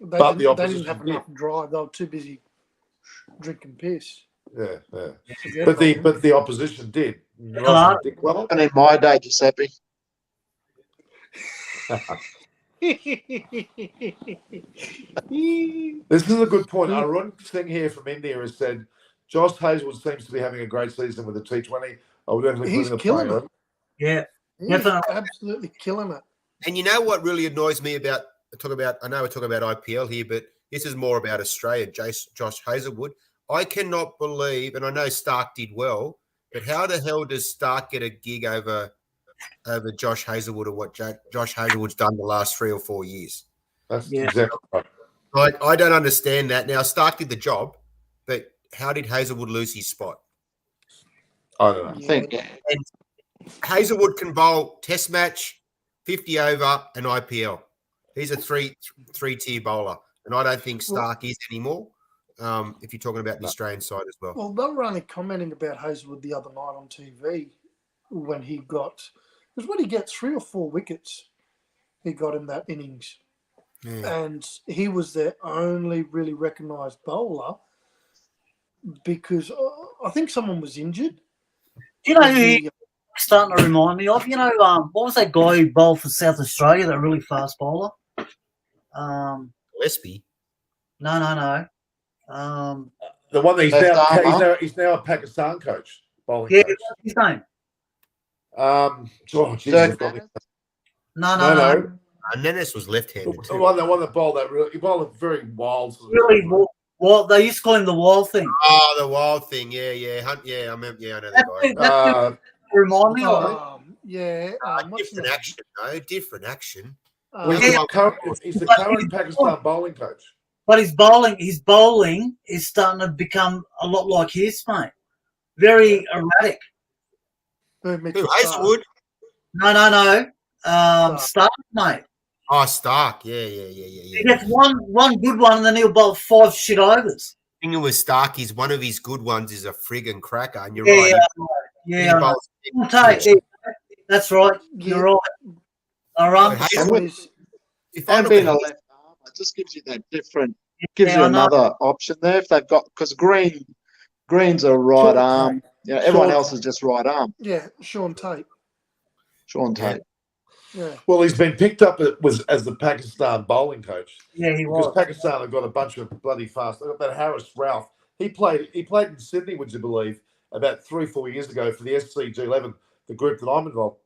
Speaker 3: They didn't have enough drive. They were too busy drinking piss.
Speaker 2: Yeah, yeah.
Speaker 3: It's their
Speaker 2: But
Speaker 3: problem.
Speaker 2: the opposition did.
Speaker 5: Claro.
Speaker 2: Dick Weller.
Speaker 4: And in my day, Giuseppe.
Speaker 2: This is a good point. Arun Singh here from India has said Josh Hazelwood seems to be having a great season with the T20. I would definitely
Speaker 3: He's
Speaker 2: put him
Speaker 3: killing
Speaker 2: player.
Speaker 3: it.
Speaker 5: Yeah.
Speaker 3: He's
Speaker 5: Definitely.
Speaker 3: absolutely killing it.
Speaker 1: And you know what really annoys me about I know we're talking about IPL here, but this is more about Australia, Josh Hazelwood. I cannot believe, and I know Stark did well, but how the hell does Stark get a gig over Josh Hazelwood or what Josh Hazelwood's done the last 3 or 4 years?
Speaker 2: That's
Speaker 5: Yeah.
Speaker 2: exactly right.
Speaker 1: I don't understand that. Now, Stark did the job, but how did Hazelwood lose his spot?
Speaker 2: I don't know.
Speaker 4: I think,
Speaker 1: And Hazelwood can bowl Test match, 50 over, and IPL. He's a three-tier bowler, and I don't think Stark is anymore. If you're talking about the Australian side as well.
Speaker 3: Well, they were only commenting about Hazelwood the other night on TV when he got, because when he gets 3 or 4 wickets, he got in that innings.
Speaker 1: Yeah.
Speaker 3: And he was their only really recognised bowler because I think someone was injured.
Speaker 5: Do you know who he's starting to remind me of? You know, what was that guy who bowled for South Australia, that really fast bowler?
Speaker 1: Gillespie.
Speaker 5: No.
Speaker 2: The one that
Speaker 4: Left
Speaker 2: he's now a Pakistan coach, bowling
Speaker 5: Yeah,
Speaker 2: coach.
Speaker 5: what's his name?
Speaker 2: Jesus,
Speaker 4: Dirk
Speaker 2: I've got it.
Speaker 5: No.
Speaker 1: And Nennis was left-handed
Speaker 2: The
Speaker 1: too.
Speaker 2: one that bowled that he bowled a very wild. Sort of
Speaker 5: Really, well, they used to call him the Wild Thing.
Speaker 1: Oh, the wild thing. Yeah. Hunt, I remember. Yeah, I know that guy.
Speaker 5: That's who remind me of.
Speaker 3: What's
Speaker 1: Different
Speaker 3: his
Speaker 1: action, no, different action.
Speaker 2: Well, he's,
Speaker 5: Yeah.
Speaker 2: he's the current Pakistan bowling coach.
Speaker 5: But his bowling is starting to become a lot like his, mate. Very erratic.
Speaker 3: name?
Speaker 1: Who, Hazelwood?
Speaker 5: No. Stark, mate.
Speaker 1: Oh, Stark. Yeah.
Speaker 5: He gets one good one and then he'll bowl 5 shit overs.
Speaker 1: The thing with Stark is one of his good ones is a friggin' cracker, and you're
Speaker 5: Yeah,
Speaker 1: right.
Speaker 5: Yeah, I know.
Speaker 1: bowls-
Speaker 5: Yeah, that's right. You're right. All right.
Speaker 1: Hazelwood, if I
Speaker 4: and
Speaker 1: look
Speaker 4: being
Speaker 1: at
Speaker 4: a
Speaker 1: his-
Speaker 4: left arm, it just gives you that different, gives
Speaker 5: Yeah,
Speaker 4: you
Speaker 5: I know.
Speaker 4: another option there if they've got, because Green's a right
Speaker 2: Sean
Speaker 4: arm. Yeah, everyone else is just right arm.
Speaker 3: Yeah, Sean Tate.
Speaker 4: Sean Tate.
Speaker 3: Yeah.
Speaker 2: Well, he's been picked up as the Pakistan bowling coach.
Speaker 5: Yeah, he
Speaker 2: Because
Speaker 5: was.
Speaker 2: Pakistan have got a bunch of bloody fast. They've got that Harris Ralph. He played in Sydney, would you believe, about 3-4 years ago for the SCG11, the group that I'm involved.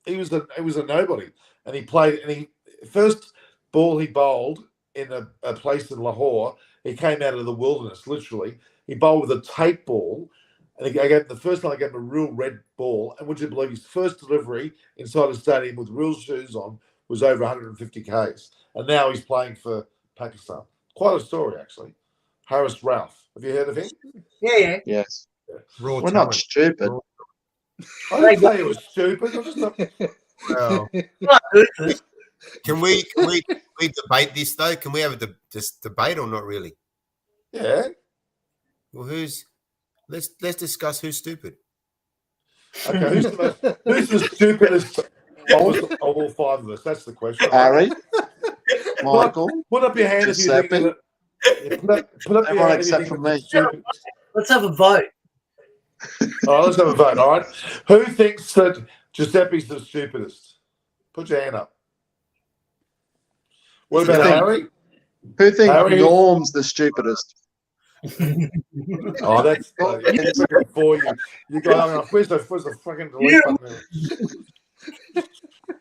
Speaker 2: He was a nobody, and he played. And he first ball he bowled in a place in Lahore. He came out of the wilderness, literally. He bowled with a tape ball, and the first time I gave him a real red ball. And would you believe his first delivery inside a stadium with real shoes on was over 150 Ks, and now he's playing for Pakistan. Quite a story, actually. Harris Ralph. Have you heard of him?
Speaker 5: Yeah.
Speaker 4: Yes.
Speaker 1: raw
Speaker 4: We're
Speaker 1: talent.
Speaker 4: not stupid.
Speaker 2: I didn't say it was stupid. I just not.
Speaker 1: Well,
Speaker 5: Not good.
Speaker 1: can we debate this though? Can we have this debate or not really?
Speaker 2: Yeah.
Speaker 1: Well, let's discuss who's stupid.
Speaker 2: Okay. Who's the stupidest of all 5 of us? That's the question.
Speaker 4: Harry, Michael,
Speaker 2: Put up your hand if you think
Speaker 4: Giuseppe.
Speaker 2: put up your
Speaker 4: Everyone
Speaker 2: hand if you
Speaker 4: except
Speaker 2: think
Speaker 4: for
Speaker 2: it's
Speaker 4: me.
Speaker 2: stupid.
Speaker 5: Let's have a vote.
Speaker 2: All right, let's have a vote. All right. Who thinks that Giuseppe's the stupidest? Put your hand up. What about Harry?
Speaker 4: Who thinks
Speaker 2: Harry-
Speaker 4: Norm's the stupidest?
Speaker 2: Oh, that's freaking for you. You go, where's the fucking delete button?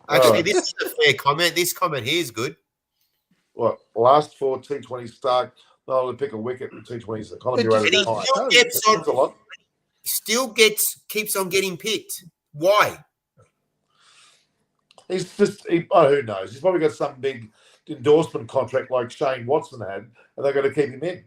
Speaker 1: Actually,
Speaker 2: Alright.
Speaker 1: this is a fair comment. This comment here is good.
Speaker 2: What, last 4 T20 start, not able to pick a wicket in T20s. The economy
Speaker 3: It
Speaker 2: rate
Speaker 3: just
Speaker 2: is high.
Speaker 1: Still gets on,
Speaker 2: That's a lot.
Speaker 1: keeps on getting picked. Why?
Speaker 2: He's just, who knows? He's probably got some big endorsement contract like Shane Watson had, and they're going to keep him in.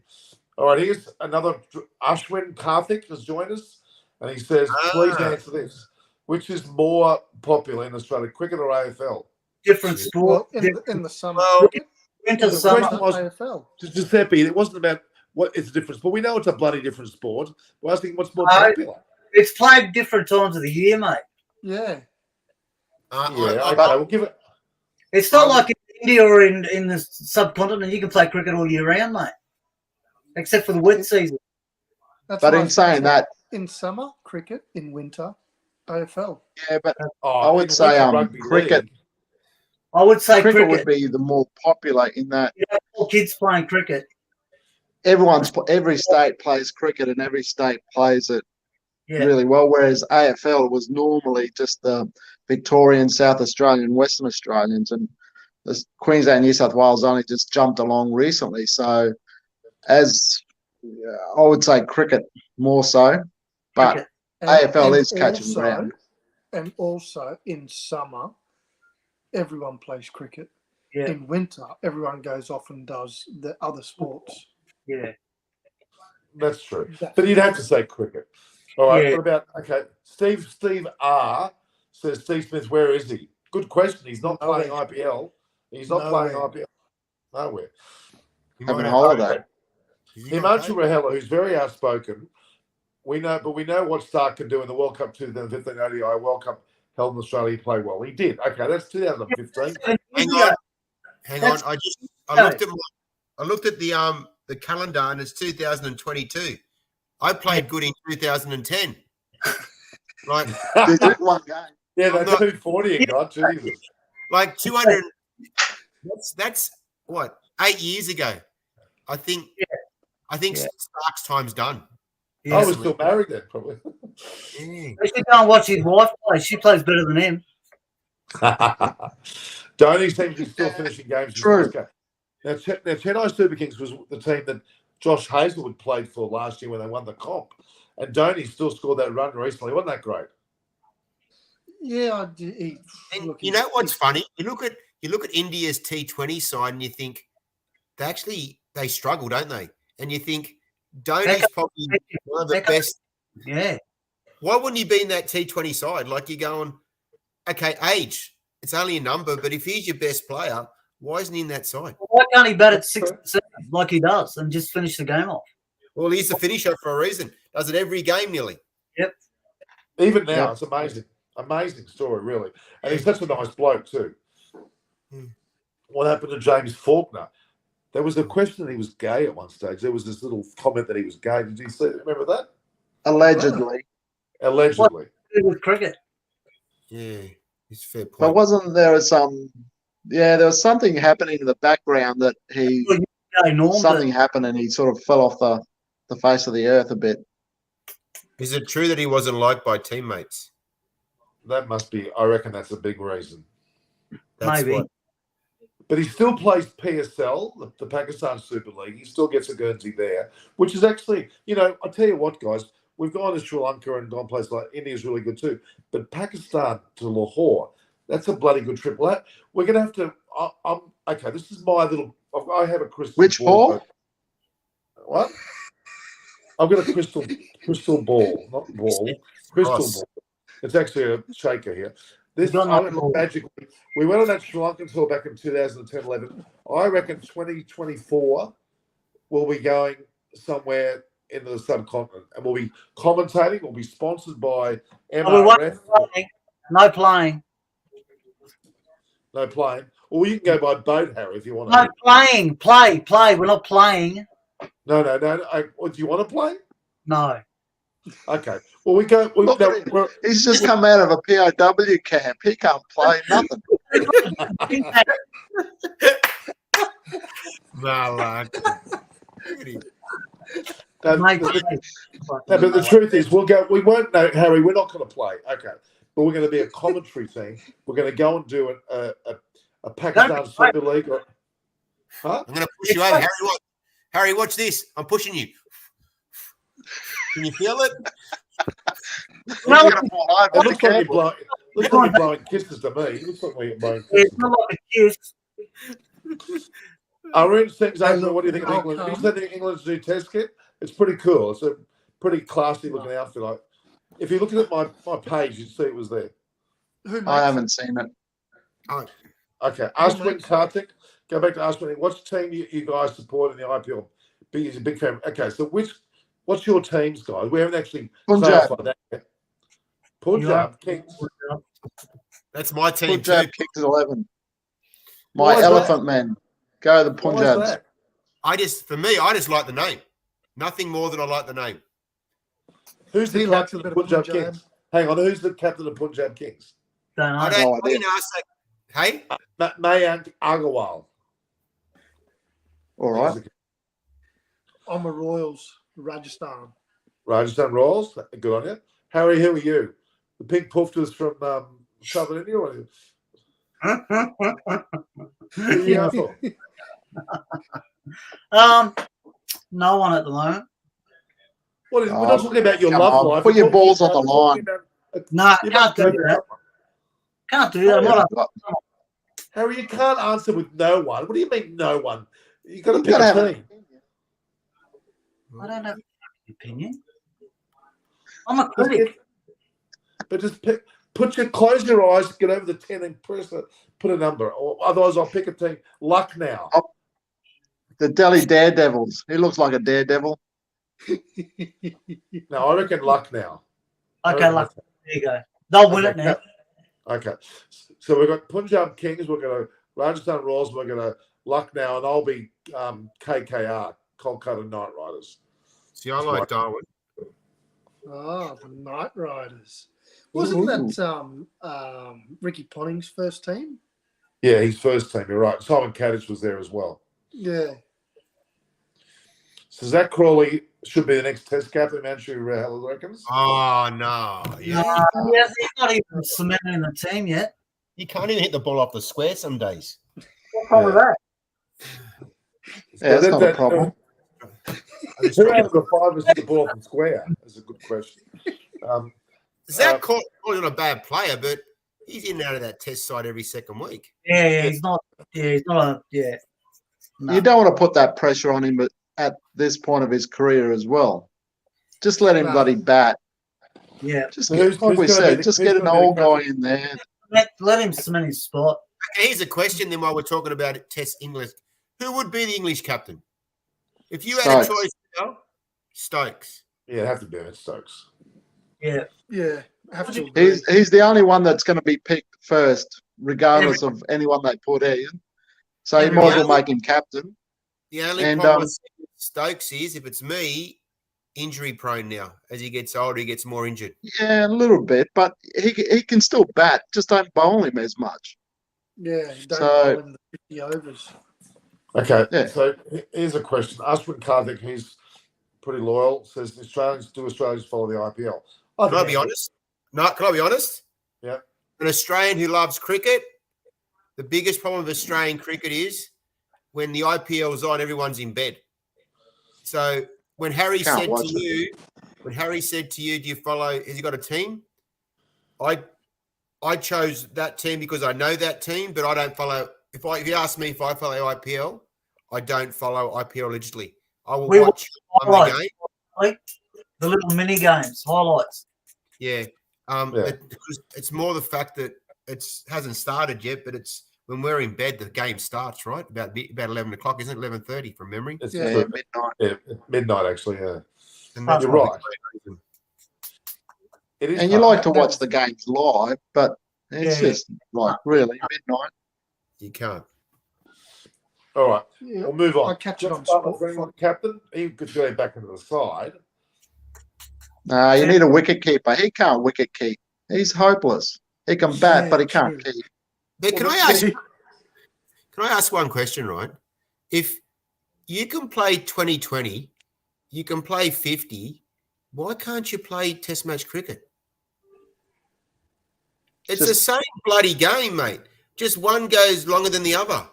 Speaker 2: All right, here's another. Ashwin Karthik has joined us, and he says, please answer this. Which is more popular in Australia, cricket or AFL?
Speaker 5: Different sport.
Speaker 3: Well, in the summer,
Speaker 1: Well,
Speaker 3: cricket,
Speaker 5: Winter,
Speaker 2: the
Speaker 5: summer.
Speaker 2: question was-
Speaker 3: AFL.
Speaker 2: Giuseppe, it wasn't about what it's a different sport. We know it's a bloody different sport. We're asking what's more
Speaker 5: No.
Speaker 2: popular.
Speaker 5: It's played different times of the year, mate.
Speaker 3: Yeah.
Speaker 2: Yeah,
Speaker 1: I-
Speaker 2: okay, we'll give it.
Speaker 5: It's not like in India or in the subcontinent. You can play cricket all year round, mate, except for the wet season.
Speaker 3: That's
Speaker 4: But
Speaker 3: why
Speaker 4: in saying that,
Speaker 3: in summer, cricket, in winter, AFL.
Speaker 4: yeah, but
Speaker 2: Oh,
Speaker 4: I would
Speaker 2: in
Speaker 4: say
Speaker 2: winter rugby
Speaker 4: cricket.
Speaker 2: league,
Speaker 5: I would say
Speaker 4: Cricket
Speaker 5: cricket.
Speaker 4: would be the more popular in that
Speaker 5: You know, all kids playing cricket.
Speaker 4: every state plays cricket and every state plays it
Speaker 5: Yeah.
Speaker 4: really well. Whereas AFL was normally just the Victorian, South Australian, Western Australians, and the Queensland, New South Wales only just jumped along recently. So, as I would say, cricket more so, but
Speaker 5: Cricket.
Speaker 4: AFL is catching ground.
Speaker 3: And also in summer, everyone plays cricket.
Speaker 5: Yeah.
Speaker 3: In winter, everyone goes off and does the other sports.
Speaker 5: Yeah.
Speaker 2: that's true. But you'd have to say cricket. All right.
Speaker 5: Yeah.
Speaker 2: What about Steve R says Steve Smith, where is he? Good question. He's not playing IPL. He's not playing IPL. Nowhere.
Speaker 4: Having a holiday.
Speaker 2: Himanshu Rahela, who's very outspoken, we know what Stark can do in the World Cup 2015 ODI World Cup held in Australia. He played well. He did. Okay, that's 2015.
Speaker 1: Hang on. I looked at the calendar and it's 2022. I played good in 2010. Like
Speaker 4: Did you one game?
Speaker 2: Yeah, that's 240 and God, Jesus.
Speaker 1: Like 200. That's what 8 years ago. I think. I think Stark's time's done.
Speaker 5: Yeah.
Speaker 2: I was still married then, probably.
Speaker 1: Yeah.
Speaker 5: They should go and watch his wife play. She plays better than him.
Speaker 2: Dhoni seems to be still finishing games.
Speaker 4: True.
Speaker 2: Now, Chennai Super Kings was the team that Josh Hazlewood played for last year when they won the comp. And Dhoni still scored that run recently. Wasn't that great?
Speaker 3: Yeah,
Speaker 1: And you know what's funny? You look at India's T20 side and you think they struggle, don't they? And you think Dhoni's probably one of the best.
Speaker 5: Yeah.
Speaker 1: Why wouldn't he be in that T20 side? Like you're going, okay, age, it's only a number, but if he's your best player, why isn't he in that side?
Speaker 5: Why can't he bat at 6 like he does and just finish the game off?
Speaker 1: Well, he's the finisher for a reason. Does it every game nearly.
Speaker 5: Yep.
Speaker 2: Even now, it's amazing. Amazing story, really. And he's such a nice bloke, too. What happened to James Faulkner? There was a question that he was gay at one stage. There was this little comment that he was gay. Did you remember that?
Speaker 4: Allegedly.
Speaker 2: Allegedly.
Speaker 5: With cricket.
Speaker 1: Yeah, it's fair point.
Speaker 4: But wasn't there there was something happening in the background that something happened and he sort of fell off the face of the earth a bit.
Speaker 1: Is it true that he wasn't liked by teammates?
Speaker 2: That must be, I reckon that's a big reason.
Speaker 5: Maybe.
Speaker 2: But he still plays PSL, the Pakistan Super League. He still gets a Guernsey there, which is actually, I'll tell you what, guys, we've gone to Sri Lanka and gone places like India's really good too. But Pakistan to Lahore, that's a bloody good trip. We're going to have to, okay, this is my little, I have a crystal ball.
Speaker 4: Which ball?
Speaker 2: What? I've got a crystal ball, not ball, crystal ball. It's actually a shaker here. This magically. We went on that Sri Lankan tour back in 2010-11. I reckon 2024 we'll be going somewhere into the subcontinent and we'll be commentating. We'll be sponsored by MRF.
Speaker 5: No playing.
Speaker 2: No playing. Well, you can go by boat, Harry, if you want to.
Speaker 5: No playing. Play. We're not playing.
Speaker 2: No. Do you want to play?
Speaker 5: No.
Speaker 2: Okay. Well,
Speaker 4: He's just come out of a POW camp. He can't play nothing.
Speaker 2: But the truth is, we won't know, Harry, we're not going to play. Okay. But we're going to be a commentary team. We're going to go and do a Pakistan Super League.
Speaker 1: I'm going to push you over. Harry, watch this. I'm pushing you. Can you feel it?
Speaker 2: It looks like you're blowing kisses to me. It looks like you're blowing kisses.
Speaker 5: It's not like a kiss.
Speaker 2: Arun thinks, what do you think of England? Have you seen England's new test kit? It's pretty cool. It's a pretty classy looking outfit. If you look at my page, you'd see it was there.
Speaker 4: I haven't seen it.
Speaker 1: Oh.
Speaker 2: Okay. Ashwin Karthik. Go back to Ashwin. What's team you guys support in the IPL? He's a big fan. Okay, so what's your teams, guys? We haven't actually clarified that yet. Punjab Kings.
Speaker 1: That's my team
Speaker 4: Punjab
Speaker 1: too.
Speaker 4: Kings 11. My elephant men. Go the Punjabs.
Speaker 1: I just like the name. Nothing more than I like the name.
Speaker 2: Who's the
Speaker 3: He likes
Speaker 2: captain
Speaker 3: a
Speaker 2: of
Speaker 3: bit of
Speaker 2: Punjab
Speaker 3: Punjab.
Speaker 2: Kings? Hang on, who's the captain of Punjab Kings?
Speaker 5: Don't know.
Speaker 1: I
Speaker 4: No
Speaker 1: didn't
Speaker 4: idea.
Speaker 1: ask that. Hey,
Speaker 2: Mayank Agarwal.
Speaker 4: All
Speaker 2: He's
Speaker 4: right.
Speaker 2: the
Speaker 3: I'm a Royals, Rajasthan.
Speaker 2: Rajasthan Royals. Good on you. Harry, who are you? The pink poofters from Southern India? Or who are you going for?
Speaker 5: No one at the moment.
Speaker 2: What is, we're not talking about your
Speaker 4: Come
Speaker 2: love
Speaker 4: on,
Speaker 2: life.
Speaker 4: put
Speaker 2: we're
Speaker 4: your
Speaker 2: talking
Speaker 4: balls on
Speaker 2: about-
Speaker 4: the
Speaker 2: we're
Speaker 4: line.
Speaker 2: talking about-
Speaker 5: No,
Speaker 2: you
Speaker 5: can't
Speaker 2: must
Speaker 5: do
Speaker 2: go for
Speaker 5: that.
Speaker 2: someone.
Speaker 5: Can't do that. I'm not a,
Speaker 2: Harry, you can't answer with no one. What do you mean, no one? You've got to
Speaker 4: You've
Speaker 2: pick
Speaker 4: got to have
Speaker 2: a
Speaker 4: an
Speaker 2: team.
Speaker 5: I don't have an opinion. I'm a critic.
Speaker 2: But just pick, close your eyes, get over the 10 and press it, put a number. Or otherwise, I'll pick a team. Lucknow.
Speaker 4: The Delhi Daredevils. He looks like a daredevil.
Speaker 2: No, I reckon Lucknow.
Speaker 5: Okay, look, there you go. They'll win it
Speaker 2: Okay,
Speaker 5: now.
Speaker 2: Okay. So we've got Punjab Kings, we're going to Rajasthan Royals, we're going to Lucknow, and I'll be KKR, Kolkata Knight Riders.
Speaker 1: see, I like Darwin.
Speaker 3: Oh, the Knight Riders. Wasn't that Ricky Ponting's first team?
Speaker 2: Yeah, his first team, you're right. Simon Kadich was there as well.
Speaker 3: Yeah.
Speaker 2: So Zach Crawley should be the next Test captain, Manchu reckons.
Speaker 1: Oh no, yeah.
Speaker 5: Yes, he's not even cemented in the team yet.
Speaker 1: You can't even hit the ball off the square some days.
Speaker 5: What's wrong with that?
Speaker 4: Yeah, that's not a problem.
Speaker 2: Who out of the five has hit the ball off the square? That's a good question.
Speaker 1: Zach Crawley's not a bad player, but he's in and out of that Test side every second week.
Speaker 5: Yeah, he's not. Yeah, he's not a. Yeah. No.
Speaker 4: You don't want to put that pressure on him at this point of his career as well. Just let him
Speaker 3: No.
Speaker 4: bloody bat.
Speaker 5: Yeah.
Speaker 4: Just
Speaker 2: So
Speaker 4: get,
Speaker 2: who's
Speaker 4: like we
Speaker 2: gonna
Speaker 4: said,
Speaker 2: be
Speaker 4: just
Speaker 2: who's
Speaker 4: get an
Speaker 2: gonna be the
Speaker 4: old guy in there.
Speaker 5: Let him cement his spot.
Speaker 1: Okay, here's a question then while we're talking about it, Test English. Who would be the English captain? If you had a
Speaker 4: Stokes.
Speaker 1: choice now, Stokes.
Speaker 2: Yeah, it'd have to be Emmett Stokes.
Speaker 5: Yeah.
Speaker 3: Yeah. Have to agree.
Speaker 4: He's the only one that's going to be picked first, regardless of anyone they put in. So you might as well make him captain.
Speaker 1: The only
Speaker 4: And,
Speaker 1: problem with Stokes is, if it's me, injury prone now. As he gets older, he gets more injured.
Speaker 4: Yeah, a little bit, but he can still bat. Just don't bowl him as much.
Speaker 3: Yeah. Don't
Speaker 4: So-
Speaker 3: bowl him the 50 overs.
Speaker 2: Okay,
Speaker 4: Yeah.
Speaker 2: so here's a question. Ashwin Karthik, he's pretty loyal, says Australians follow the IPL?
Speaker 1: Can I be honest? No, can I be honest?
Speaker 2: Yeah.
Speaker 1: An Australian who loves cricket, the biggest problem with Australian cricket is when the IPL is on, everyone's in bed. So when Harry
Speaker 4: Can't
Speaker 1: said to
Speaker 4: watch it.
Speaker 1: you, do you follow, has he got a team? I chose that team because I know that team, but I don't follow. If you ask me if I follow IPL, I don't follow IPL religiously. I will
Speaker 5: We
Speaker 1: watch on the
Speaker 5: highlights.
Speaker 1: game.
Speaker 5: Like the little mini games, highlights.
Speaker 1: Yeah. Because it's more the fact that it hasn't started yet, but it's when we're in bed, the game starts, right? About 11 o'clock, isn't it? 11:30 from memory.
Speaker 2: It's
Speaker 3: Yeah.
Speaker 4: Midnight.
Speaker 2: yeah, midnight, actually, yeah.
Speaker 1: And that's
Speaker 2: You're
Speaker 1: probably
Speaker 2: right.
Speaker 1: the reason.
Speaker 2: It is
Speaker 4: And you
Speaker 2: hard.
Speaker 4: like to watch the games live, but it's
Speaker 5: Yeah.
Speaker 4: just like really midnight.
Speaker 1: You can't.
Speaker 2: All right,
Speaker 3: Yeah.
Speaker 2: we'll move on.
Speaker 3: I catch it
Speaker 2: What's
Speaker 3: on
Speaker 2: Butler
Speaker 3: sport.
Speaker 2: for anyone, captain? He could go back into the side.
Speaker 4: No, you need a wicket keeper. He can't wicket keep. He's hopeless. He can bat,
Speaker 3: Yeah,
Speaker 4: but he can't
Speaker 3: true.
Speaker 4: keep.
Speaker 1: But can
Speaker 2: Well,
Speaker 1: I ask one question, right? If you can play 2020, you can play 50, why can't you play Test match cricket? It's the
Speaker 4: Just-
Speaker 1: same bloody game, mate. Just one goes longer than the other.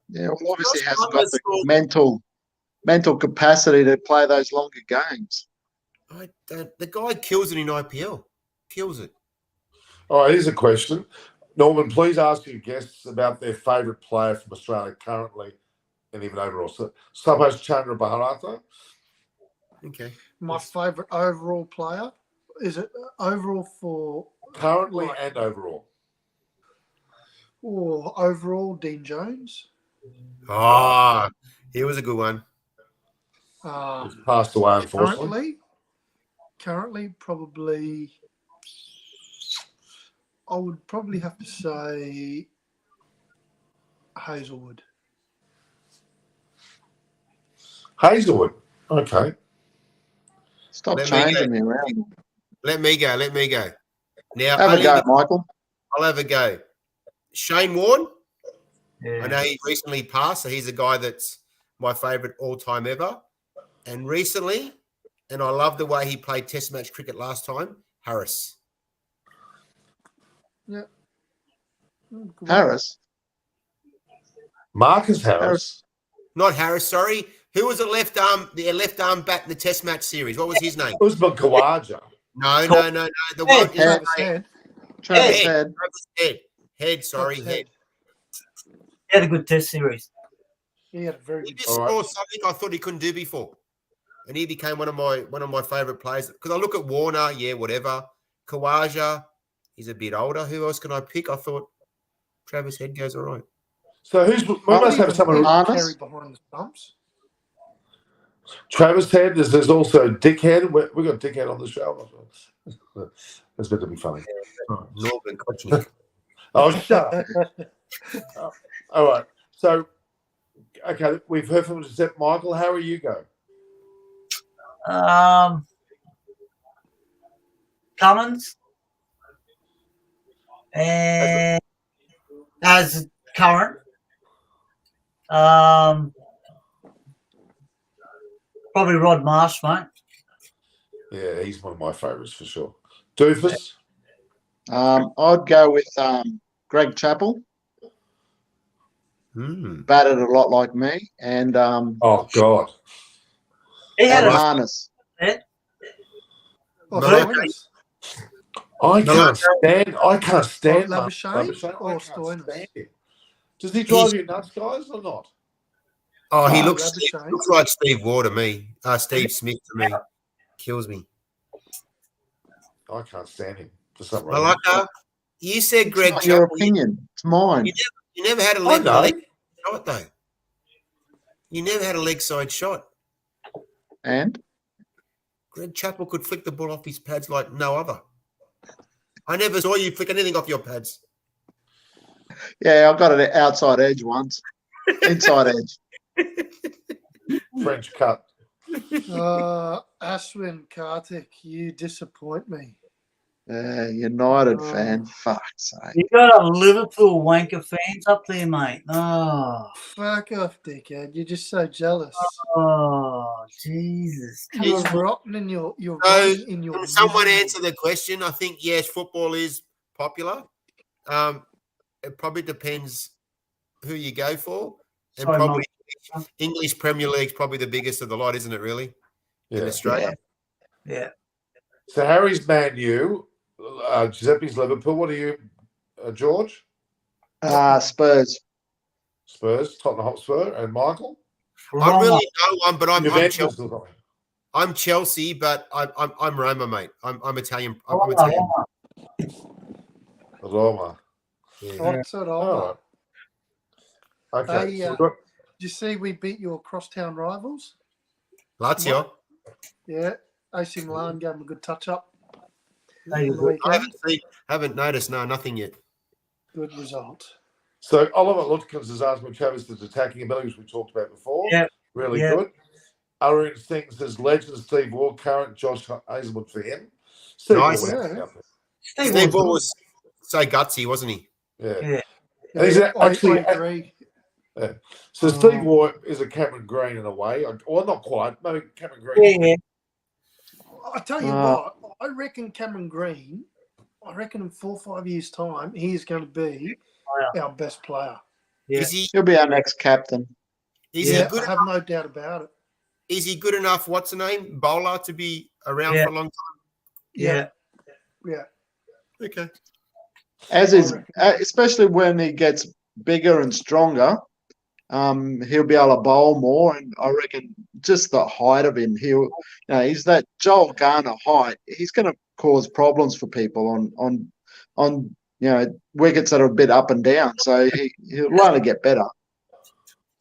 Speaker 4: Yeah, well, obviously
Speaker 1: Josh
Speaker 4: hasn't got
Speaker 1: Butler's
Speaker 4: the
Speaker 1: scored-
Speaker 4: mental capacity to play those longer games.
Speaker 1: The guy kills it in IPL. Kills it.
Speaker 2: All right, here's a question. Norman, please ask your guests about their favourite player from Australia currently and even overall. So, Subhash Chandra Bharata.
Speaker 1: Okay.
Speaker 3: My favourite overall player. Is it overall for
Speaker 2: Currently
Speaker 3: Right.
Speaker 2: and overall.
Speaker 3: overall Dean Jones?
Speaker 1: Oh, he was a good one.
Speaker 2: He's passed away, unfortunately.
Speaker 3: Currently, probably, I would probably have to say Hazelwood.
Speaker 2: Hazelwood. Okay.
Speaker 4: Stop
Speaker 1: Let me
Speaker 4: changing me around.
Speaker 1: Let me go. Now,
Speaker 4: Have a go, Michael.
Speaker 1: I'll have a go. Shane Warne.
Speaker 5: Yeah.
Speaker 1: I know he recently passed, so he's a guy that's my favourite all-time ever. And recently, and I love the way he played Test match cricket last time, Harris.
Speaker 3: Yeah.
Speaker 4: Harris.
Speaker 2: Marcus Harris.
Speaker 1: Not Harris, sorry. Who was the left arm bat in the Test match series? What was his name?
Speaker 2: Usman Khawaja.
Speaker 1: No. The
Speaker 5: Head.
Speaker 1: one
Speaker 3: Travis Head.
Speaker 4: Travis Head.
Speaker 1: Head, sorry, Head.
Speaker 5: He had a good test series.
Speaker 3: He had a very
Speaker 1: He
Speaker 3: good.
Speaker 1: just scored something I thought he couldn't do before. And he became one of my favourite players. Because I look at Warner, yeah, whatever. Khawaja, he's a bit older. Who else can I pick? I thought Travis Head goes all right.
Speaker 2: So we must have someone.
Speaker 3: Carry behind the stumps.
Speaker 2: Travis Head. There's also Dickhead. We've got Dickhead on the show. That's meant to be funny.
Speaker 1: Norman Kochnik.
Speaker 2: Oh, shut up. All right. So, okay, we've heard from Giuseppe. Michael, how are you go?
Speaker 5: Cummins. And as current. Probably Rod Marsh, mate.
Speaker 2: Yeah, he's one of my favourites for sure. Doofus.
Speaker 4: I'd go with Greg Chappell. Batted a lot like me, and
Speaker 2: Oh God.
Speaker 5: He had a
Speaker 4: Harness.
Speaker 3: Oh,
Speaker 1: No,
Speaker 3: Stoinis.
Speaker 2: I can't stand
Speaker 3: Labuschagne or
Speaker 2: I can't
Speaker 3: Stoinis?
Speaker 2: stand him. Does he drive you nuts, guys, or not?
Speaker 1: Oh, he
Speaker 3: Oh,
Speaker 1: looks
Speaker 3: Labuschagne.
Speaker 1: like Steve Waugh to me. Steve Smith to me. Kills me.
Speaker 2: I can't stand him for some reason.
Speaker 1: Malacca, you said Greg
Speaker 4: It's not your
Speaker 1: Chappell.
Speaker 4: opinion. It's mine.
Speaker 1: You never had a
Speaker 2: I know.
Speaker 1: leg shot, though. You never had a leg side shot.
Speaker 4: And
Speaker 1: Greg Chappell could flick the ball off his pads like no other. I never saw you flick anything off your pads.
Speaker 4: yeah, I got an outside edge once. Inside edge.
Speaker 2: French cut.
Speaker 3: Ashwin Karthik, you disappoint me.
Speaker 4: United fan. Fuck's sake.
Speaker 5: You got a Liverpool wanker fans up there, mate. Oh,
Speaker 3: Fuck off, dickhead. You're just so jealous.
Speaker 5: Jesus.
Speaker 3: You're rotten in your. You're
Speaker 1: So,
Speaker 3: rotten in your.
Speaker 1: can someone
Speaker 3: misery.
Speaker 1: answer the question? I think, yes, football is popular. It probably depends who you go for. And
Speaker 5: Sorry,
Speaker 1: probably
Speaker 5: Mum.
Speaker 1: English Premier League's probably the biggest of the lot, isn't it, really? In
Speaker 2: Yeah.
Speaker 1: Australia.
Speaker 5: Yeah.
Speaker 2: So Harry's Man U, Giuseppe's Liverpool. What are you, George?
Speaker 4: Spurs.
Speaker 2: Spurs, Tottenham Hotspur, and Michael.
Speaker 1: I really know one, but I'm
Speaker 2: Juventus
Speaker 1: Chelsea.
Speaker 2: or something.
Speaker 1: I'm Chelsea, but I'm Roma, mate. I'm Italian. I'm
Speaker 5: Roma,
Speaker 1: Italian.
Speaker 2: Roma.
Speaker 1: Yeah.
Speaker 3: What's it all?
Speaker 2: All right. Okay.
Speaker 3: Hey,
Speaker 2: so we've got-
Speaker 3: Did you see we beat your crosstown rivals?
Speaker 1: Lazio.
Speaker 3: Yeah. AC Milan gave them a good touch up.
Speaker 5: Hey,
Speaker 3: on the
Speaker 1: I
Speaker 3: weekend.
Speaker 1: haven't noticed. No, nothing yet.
Speaker 3: Good result.
Speaker 2: So Oliver Lutkins has asked me Travis' attacking abilities we talked about before.
Speaker 5: Yeah.
Speaker 2: Really
Speaker 5: Yeah.
Speaker 2: good. Arun Singh says legend Steve Waugh, current Josh Hazelwood for him. Steve
Speaker 1: Nice.
Speaker 2: Waugh,
Speaker 3: Yeah.
Speaker 2: out
Speaker 1: Steve Waugh was so gutsy, wasn't he?
Speaker 2: there.
Speaker 5: Yeah.
Speaker 2: And he's actually
Speaker 3: I agree.
Speaker 2: so Steve Waugh is a Cameron Green in a way. Or not quite. Maybe Cameron Green.
Speaker 5: Yeah.
Speaker 3: I tell you what, I reckon Cameron Green, I reckon in 4 or 5 years' time, he is going to be our best player.
Speaker 5: Yeah.
Speaker 4: He'll be our next captain.
Speaker 1: Is
Speaker 3: Yeah,
Speaker 1: he good
Speaker 3: I have no doubt about it.
Speaker 1: Is he good enough? What's the name? Bowler to be around
Speaker 5: Yeah.
Speaker 1: for a long time.
Speaker 5: Yeah.
Speaker 3: Yeah.
Speaker 1: Okay.
Speaker 4: As is, especially when he gets bigger and stronger, he'll be able to bowl more. And I reckon just the height of him, he's that Joel Garner height. He's going to cause problems for people on wickets that are a bit up and down. So he'll only get better.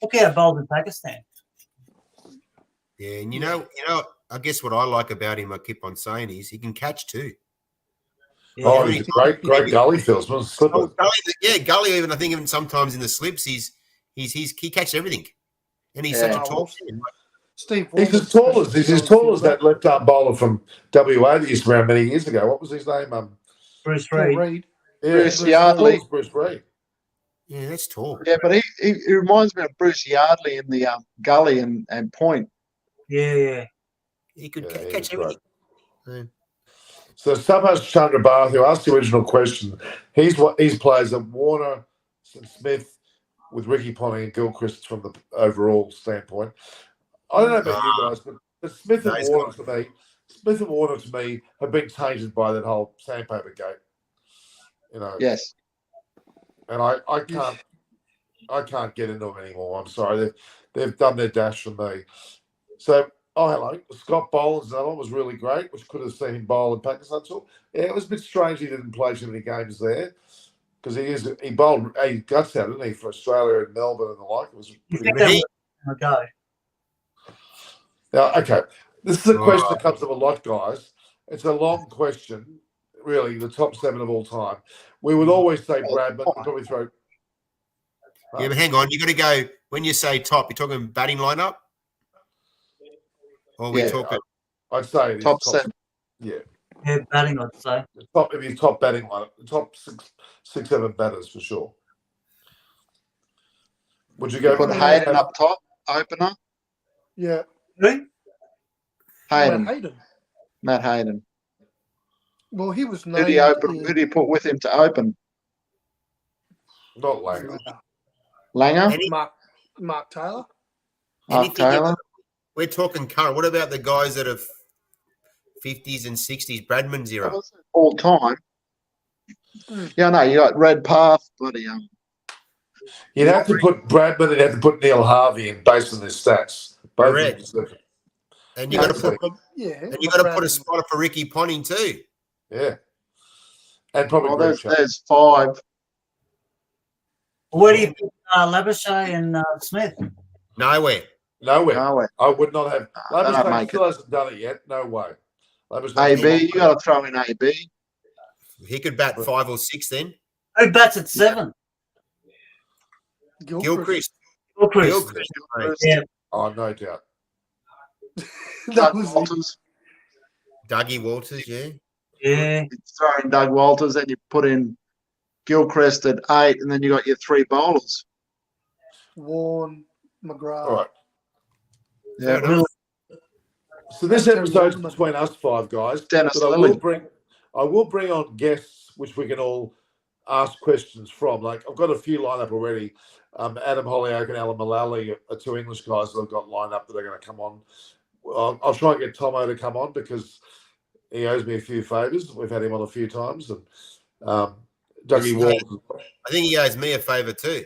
Speaker 5: Look how bowled in Pakistan.
Speaker 1: Yeah, and you know, I guess what I like about him, I keep on saying, is he can catch too.
Speaker 5: Yeah.
Speaker 2: Oh, he's a great gully fieldsman. Slipper.
Speaker 1: Gully. Even I think even sometimes in the slips, he catches everything, and he's such a tall.
Speaker 3: Steve.
Speaker 2: He's as tall as that left arm bowler from WA that used to be around many years ago. What was his name?
Speaker 5: Bruce
Speaker 3: Paul
Speaker 5: Reid.
Speaker 3: Reid.
Speaker 2: Yeah,
Speaker 4: Bruce Yardley.
Speaker 2: Bruce Reid.
Speaker 1: Yeah, that's tall.
Speaker 4: Yeah, but he reminds me of Bruce Yardley in the gully and point.
Speaker 5: Yeah.
Speaker 1: He could
Speaker 2: Yeah, he
Speaker 1: catch
Speaker 2: was
Speaker 1: everything.
Speaker 2: So Subhash Chandrabarthi, who asked the original question, he's players that Warner and Smith with Ricky Ponting and Gilchrist from the overall standpoint. I don't know about you guys, but Smith and Warner to me have been tainted by that whole sandpaper gate. You know.
Speaker 4: Yes.
Speaker 2: And I can't get into them anymore. I'm sorry. They've done their dash for me. So hello. Scott Boland's another one was really great, which could have seen him bowl in Pakistan too. Yeah, it was a bit strange he didn't play too many games there. Because he bowled guts out, didn't he, for Australia and Melbourne and the like. It was pretty good.
Speaker 5: Okay.
Speaker 2: Now, okay. This is a question that comes up a lot, guys. It's a long question, really, the top 7 of all time. We would always say Brad, but we'd probably throw.
Speaker 1: Yeah, but hang on. You got to go, when you say top, you're talking batting lineup? Or we talking?
Speaker 2: I'd say it is
Speaker 4: Top 7.
Speaker 2: Yeah.
Speaker 5: Yeah, batting, I'd say.
Speaker 2: Maybe top batting lineup. The top 7 batters for sure. Would you go
Speaker 4: Put Hayden up top, opener?
Speaker 3: Yeah.
Speaker 5: Who?
Speaker 4: Hayden. Matt Hayden.
Speaker 3: Well, he was
Speaker 4: Who
Speaker 3: named.
Speaker 4: do you put with him to open?
Speaker 2: Not Langer.
Speaker 4: Langer?
Speaker 3: Mark Taylor.
Speaker 4: Mark Taylor?
Speaker 1: We're talking current. What about the guys that have 50s and 60s, Bradman's era?
Speaker 4: All time. Yeah, no, you got Redpath, bloody
Speaker 2: You'd have to put Bradman and you'd have to put Neil Harvey in based on their stats.
Speaker 1: Correct. And you got to put a spotter for Ricky Ponting too.
Speaker 2: Yeah. And probably
Speaker 4: there's 5.
Speaker 5: Where do you put Labuschagne and Smith?
Speaker 1: Nowhere.
Speaker 2: I would not have. Labuschagne still hasn't done it yet. No way.
Speaker 4: AB, you got to throw in AB.
Speaker 1: He could bat 5 or 6 then.
Speaker 5: Who bats at 7?
Speaker 1: Gilchrist.
Speaker 5: Yeah.
Speaker 2: Oh, no doubt.
Speaker 3: That was
Speaker 4: Walters.
Speaker 1: Dougie Walters, yeah.
Speaker 5: Yeah.
Speaker 4: You throw in Doug Walters, then you put in Gilchrist at 8, and then you got your 3 bowlers.
Speaker 3: Warren, McGrath.
Speaker 2: All right.
Speaker 4: Yeah.
Speaker 2: So this episode's between us 5 guys.
Speaker 4: Dennis
Speaker 2: but
Speaker 4: Lilly.
Speaker 2: I will bring on guests which we can all ask questions from. Like I've got a few lined up already. Adam Hollyoak and Alan Mullally are 2 English guys that I've got lined up that are going to come on. I'll try and get Tomo to come on because he owes me a few favours. We've had him on a few times. And Dougie Wall.
Speaker 1: I think he owes me a favour too.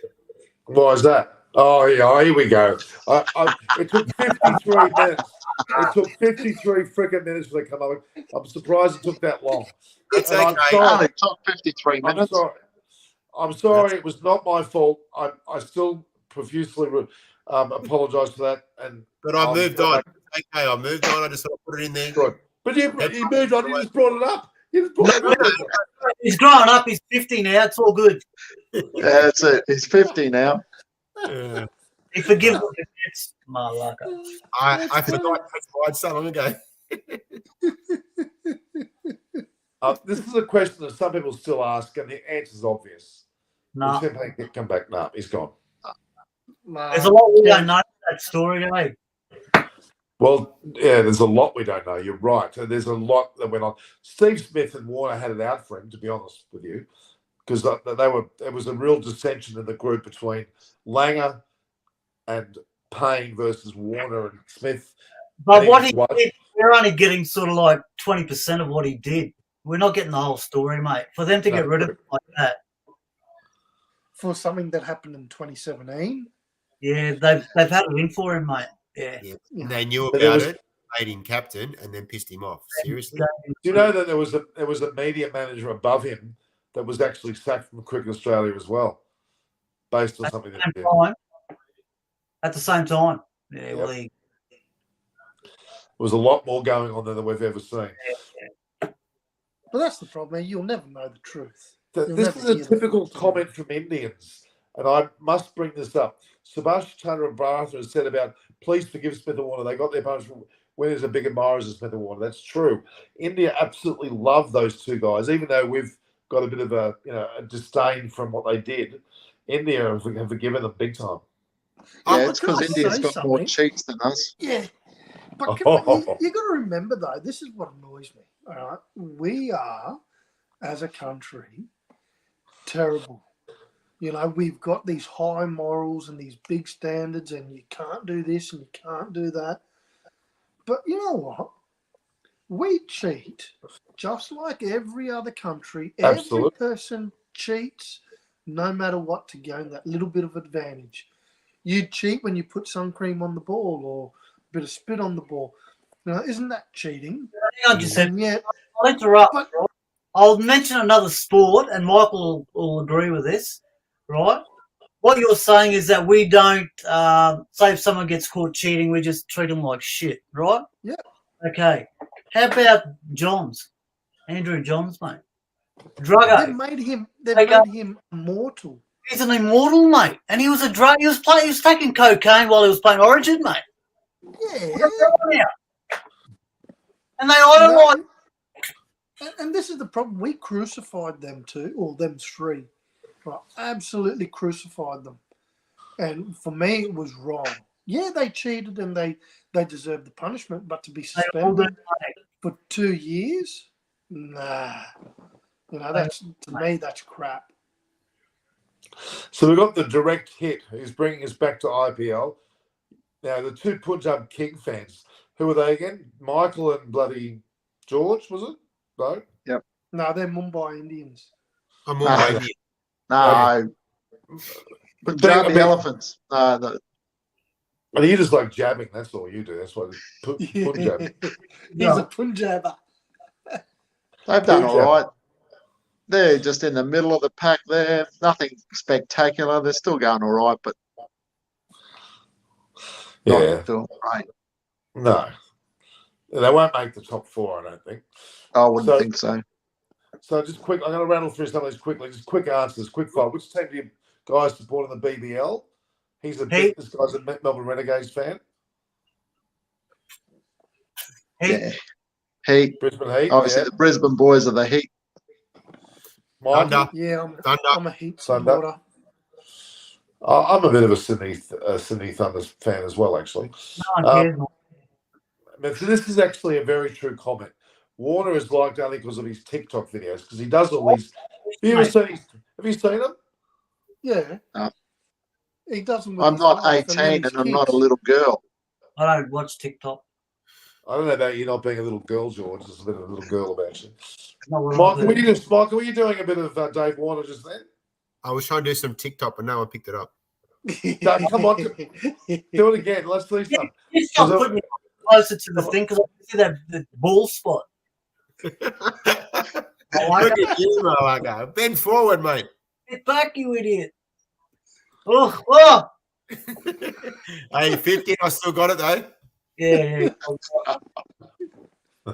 Speaker 2: Why is that? Oh, yeah, here we go. It took 53 minutes. It took 53 freaking minutes for them to come up. I'm surprised it took that long.
Speaker 1: It's
Speaker 2: and
Speaker 1: okay.
Speaker 4: It took 53 minutes.
Speaker 2: I'm sorry. It was not my fault. I still profusely apologise for that.
Speaker 1: But I moved on. Okay, I moved on. I just sort of put it in there.
Speaker 2: Good. But you moved on. You just brought it up.
Speaker 5: He's growing up. He's 50 now. It's all good.
Speaker 4: Yeah, that's it. He's 50 now.
Speaker 5: He forgives what he gets. Malaka.
Speaker 1: I forgot that's why so long ago.
Speaker 2: This is a question that some people still ask, and the answer's obvious.
Speaker 5: No.
Speaker 2: Come back. No, he's gone.
Speaker 5: There's a lot we don't know that story, eh?
Speaker 2: Well, yeah, there's a lot we don't know. You're right. There's a lot that went on. Steve Smith and Warner had it out for him, to be honest with you, because there was a real dissension in the group between Langer and Payne versus Warner and Smith.
Speaker 5: But what he did, we're only getting sort of like 20% of what he did. We're not getting the whole story, mate. For them to get rid of it like that.
Speaker 3: For something that happened in 2017.
Speaker 5: Yeah, they've had it in for him, mate. Yeah.
Speaker 1: And they knew about it, made him captain, and then pissed him off. Seriously.
Speaker 2: Do you know that there was a media manager above him that was actually sacked from Cricket Australia as well, based on something that he did.
Speaker 5: At the same time. Yeah,
Speaker 2: Yep.
Speaker 5: well,
Speaker 2: There was a lot more going on than we've ever seen.
Speaker 3: But that's the problem. You'll never know the truth.
Speaker 2: This is a typical comment from Indians. and I must bring this up. Subhash Chandra Bharat has said about, please forgive Smith and Warner. They got their punishment when there's a big admirers of Smith and Warner. That's true. India absolutely love those two guys, even though we've got a bit of a disdain from what they did. India have forgiven them big time.
Speaker 4: Yeah, it's
Speaker 3: Can I
Speaker 4: because India's
Speaker 3: say
Speaker 4: got more
Speaker 3: something?
Speaker 4: cheats than us.
Speaker 3: Yeah. But you got to remember, though, this is what annoys me. All right? We are, as a country, terrible. You know, we've got these high morals and these big standards, and you can't do this and you can't do that. But you know what? We cheat just like every other country.
Speaker 2: Absolutely.
Speaker 3: Every person cheats no matter what to gain that little bit of advantage. You cheat when you put sun cream on the ball or a bit of spit on the ball. Now, isn't that cheating?
Speaker 5: Hang on, Giuseppe.
Speaker 3: And yet,
Speaker 5: I'll interrupt.
Speaker 3: but-
Speaker 5: Right? I'll mention another sport, and Michael will agree with this, right? What you're saying is that we don't, say if someone gets caught cheating, we just treat them like shit, right?
Speaker 3: Yeah.
Speaker 5: Okay. How about Johns? Andrew Johns, mate.
Speaker 3: they've
Speaker 5: Druggo.
Speaker 3: made him immortal.
Speaker 5: He's an immortal, mate. And he was a drug. He was taking cocaine while he was playing Origin, mate.
Speaker 3: Yeah.
Speaker 5: And they idolise.
Speaker 3: And this is the problem. We crucified them too, or them three. Right? Absolutely crucified them. And for me, it was wrong. Yeah, they cheated and they deserved the punishment, but to be suspended for 2 years? Nah. You know, to me, that's crap.
Speaker 2: So we've got the direct hit who's bringing us back to IPL. Now, the two Punjab King fans, who were they again? Michael and bloody George, was it? No?
Speaker 4: Yep.
Speaker 3: No, they're Mumbai Indians.
Speaker 1: I'm Mumbai Indian.
Speaker 4: No. Punjabi elephants. No,
Speaker 2: and you just like jabbing, that's all you do. That's why Punjab.
Speaker 3: He's a Punjaber.
Speaker 4: they've done all right. They're just in the middle of the pack there. Nothing spectacular. They're still going all right, but not doing great.
Speaker 2: No. They won't make the top four, I don't think.
Speaker 4: I wouldn't think so.
Speaker 2: So just quick, I'm going to rattle through some of these quickly. Just quick answers, quick fire. Which team do you guys support in the BBL? This guy's a Melbourne Renegades fan.
Speaker 4: Yeah. Heat.
Speaker 2: Brisbane Heat.
Speaker 4: Obviously, the Brisbane boys are the Heat.
Speaker 2: Michael?
Speaker 3: Yeah, I'm a Heat
Speaker 2: Thunder.
Speaker 3: supporter.
Speaker 2: I'm a bit of a Sydney Thunder fan as well, actually. So this is actually a very true comment. Warner is liked only because of his TikTok videos, because he does all these. Have you seen them?
Speaker 3: Yeah.
Speaker 4: No.
Speaker 3: He doesn't.
Speaker 4: I'm not 18 and I'm not a little girl.
Speaker 5: I don't watch TikTok.
Speaker 2: I don't know about you not being a little girl, George. There's a bit of a little girl about you.
Speaker 5: Michael,
Speaker 2: were you doing a bit of Dave Warner just then?
Speaker 1: I was trying to do some TikTok, but no one picked it up.
Speaker 2: No, come on, do it again. Let's do something.
Speaker 5: Stop putting it closer to the thing, because I can see that the ball spot.
Speaker 1: Look at you, Malaga. Bend forward, mate.
Speaker 5: Get back, you idiot. Oh.
Speaker 1: Hey, 15, I still got it, though.
Speaker 5: Yeah.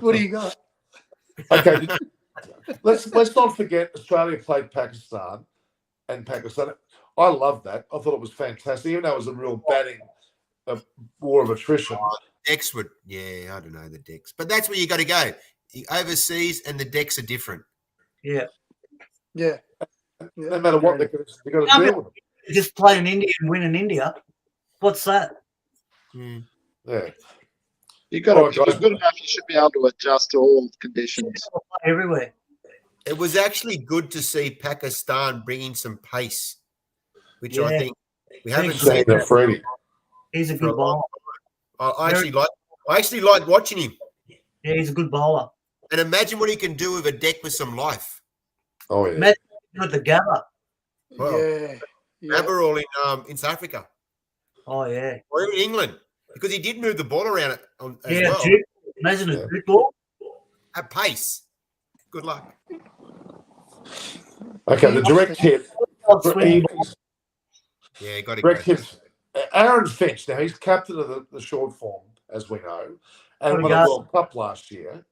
Speaker 3: What do you got?
Speaker 2: Okay, let's not forget Australia played Pakistan, and Pakistan. I love that. I thought it was fantastic, even though it was a real batting war of attrition.
Speaker 1: Decks would, I don't know the decks, but that's where you got to go. The overseas and the decks are different.
Speaker 5: Yeah.
Speaker 2: No matter what, they've got to deal with it.
Speaker 5: Just play in India and win in India. What's that?
Speaker 2: Yeah.
Speaker 4: You've got to, if you're good enough, you should be able to adjust to all conditions.
Speaker 5: Everywhere.
Speaker 1: It was actually good to see Pakistan bringing some pace, which I think we haven't seen.
Speaker 2: Freddie.
Speaker 5: He's a good bowler.
Speaker 1: I actually like watching him.
Speaker 5: Yeah, he's a good bowler.
Speaker 1: And imagine what he can do with a deck with some life.
Speaker 2: Oh yeah.
Speaker 5: Imagine with the Gabba.
Speaker 1: Well,
Speaker 3: Yeah.
Speaker 1: Gabba all in South Africa.
Speaker 5: Oh yeah.
Speaker 1: Or even England, because he did move the ball around as well.
Speaker 5: Imagine a good ball.
Speaker 1: At pace. Good luck.
Speaker 2: Okay, the direct hit.
Speaker 1: Yeah, got to
Speaker 2: direct hit. Aaron Finch. Now he's captain of the short form, as we know, and won a World Cup last year.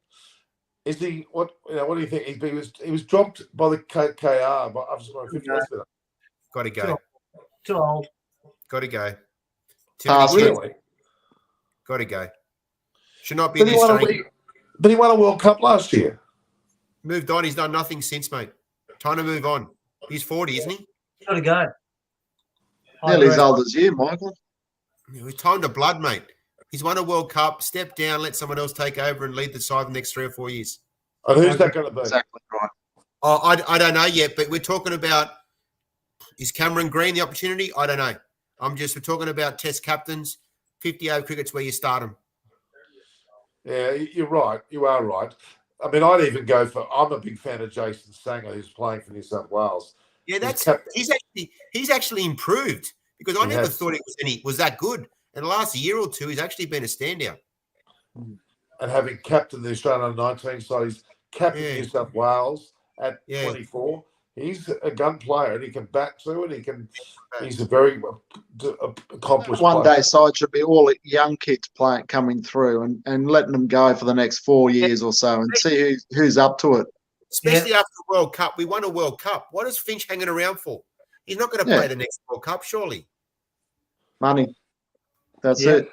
Speaker 2: Is he? What do you think? He was dropped by the KR. But I've just got 50 minutes with him.
Speaker 1: Got to go.
Speaker 5: Too old.
Speaker 1: Got to go.
Speaker 4: Pass it.
Speaker 2: Really?
Speaker 1: Got to go. Should not be in
Speaker 2: But
Speaker 1: the
Speaker 2: he, won
Speaker 1: Australian.
Speaker 2: but he won a World Cup last year.
Speaker 1: Moved on. He's done nothing since, mate. Time to move on. He's 40, isn't he?
Speaker 5: Got to go.
Speaker 4: Nearly as old as you, Michael.
Speaker 1: It's time to blood, mate. He's won a World Cup. Step down, let someone else take over and lead the side the next 3 or 4 years.
Speaker 2: And who's that going to be?
Speaker 4: Exactly right.
Speaker 1: Oh, I don't know yet, but we're talking about, is Cameron Green the opportunity? I don't know. We're talking about test captains. 50 over cricket's where you start them.
Speaker 2: Yeah, you're right. You are right. I mean, I'd even go for. I'm a big fan of Jason Sanger, who's playing for New South Wales.
Speaker 1: Yeah, he's actually improved because I never thought he was that good. In the last year or two, he's actually been a standout.
Speaker 2: And having captained the Australian under-19 side, he's captained New South Wales at 24. He's a gun player, and he can bat too, and he's a very accomplished
Speaker 4: One
Speaker 2: player.
Speaker 4: day side should be all young kids coming through and letting them go for the next 4 years or so and see who's up to it.
Speaker 1: Especially after the World Cup. We won a World Cup. What is Finch hanging around for? He's not going to play the next World Cup, surely.
Speaker 4: Money. That's it.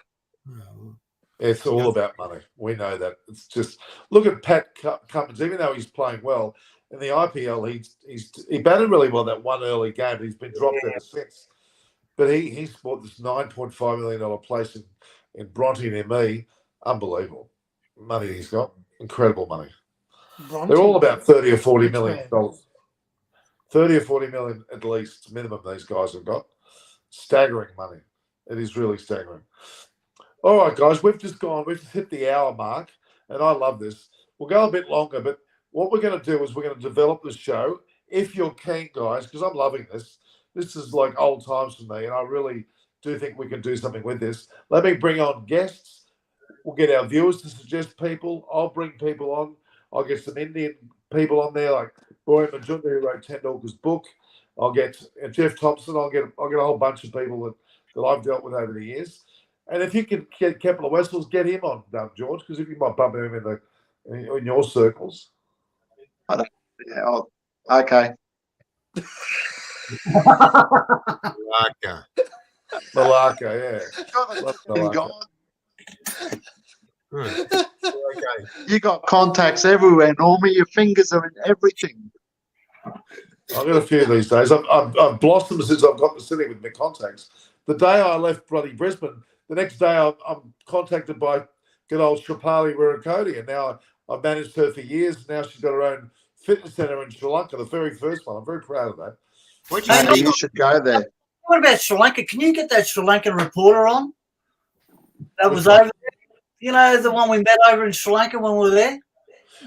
Speaker 2: It's all about money. We know that. It's just look at Pat Cummins. Even though he's playing well in the IPL, he batted really well that one early game. But he's been dropped ever since. But he's bought this $9.5 million place in Bronte near me. Unbelievable money he's got. Incredible money.
Speaker 3: Bronte.
Speaker 2: They're all about $30 or $40 million. $30 or $40 million at least minimum. These guys have got staggering money. It is really staggering. All right, guys, we've just hit the hour mark, and I love this. We'll go a bit longer, but what we're going to do is we're going to develop the show. If you're keen, guys, because I'm loving this. This is like old times for me, and I really do think we can do something with this. Let me bring on guests. We'll get our viewers to suggest people. I'll bring people on. I'll get some Indian people on there, like Roy Majunda, who wrote Tendulkar's book. I'll get Jeff Thompson. I'll get a whole bunch of people that I've dealt with over the years. And if you can get Kepler Wessels, get him on, George, because if you might bump him in your circles.
Speaker 4: Okay.
Speaker 2: Malacca, yeah.
Speaker 4: You got contacts everywhere, Normie. Your fingers are in everything.
Speaker 2: I've got a few these days. I've blossomed since I've got the city with my contacts. The day I left bloody Brisbane, the next day I'm contacted by good old Shripali Wirakoti, and now I've managed her for years. Now she's got her own fitness centre in Sri Lanka, the very first one. I'm very proud of that.
Speaker 4: You should go there.
Speaker 5: What about Sri Lanka? Can you get that Sri Lankan reporter on? That was over there. You know, the one we met over in Sri Lanka when we were there?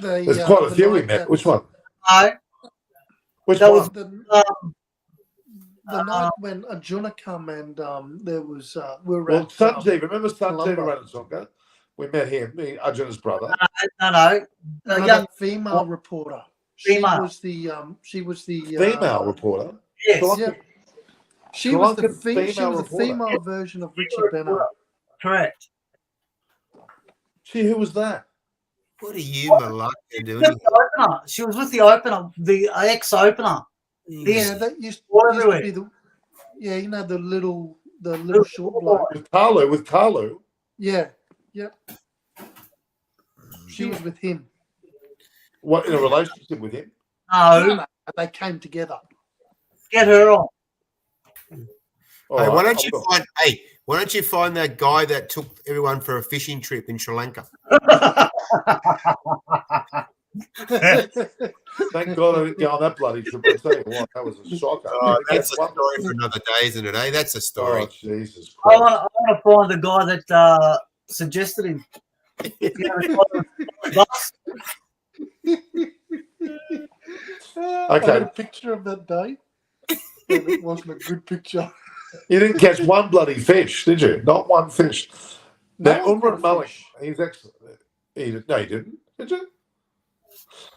Speaker 2: There's quite a few we met. Which one?
Speaker 5: No.
Speaker 2: Which
Speaker 3: that
Speaker 2: one?
Speaker 3: Was the night when Arjuna come and there was we were at
Speaker 2: Sanjeev. Remember Sanjeev Ranasonga? We met him, Arjuna's brother.
Speaker 5: No.
Speaker 3: Young female reporter.
Speaker 5: Female.
Speaker 3: She was the
Speaker 2: female reporter.
Speaker 5: Yes.
Speaker 3: Yeah. She was the female version of Richie Bennett.
Speaker 5: Correct.
Speaker 2: Gee, who was that?
Speaker 1: What are you, Malacca, doing?
Speaker 5: She was with the opener, the ex-opener.
Speaker 3: Yeah, that used to be the. Yeah, you know the little short bloke
Speaker 2: with Carlo.
Speaker 3: Yeah, yep. She was with him.
Speaker 2: What, in a relationship with him?
Speaker 5: No,
Speaker 3: they came together.
Speaker 5: Get her on.
Speaker 1: Hey, why don't you find that guy that took everyone for a fishing trip in Sri Lanka?
Speaker 2: Thank God I didn't get on that bloody trip. I tell you what, that was a shocker.
Speaker 1: That's a story for another day, isn't it? That's a story.
Speaker 2: Oh, Jesus Christ.
Speaker 5: I want to find the guy that suggested him.
Speaker 3: I got a picture of that day. And it wasn't a good picture.
Speaker 2: You didn't catch one bloody fish, did you? Not one fish. Now, Umar Malik, he's excellent. No, he didn't. Did you?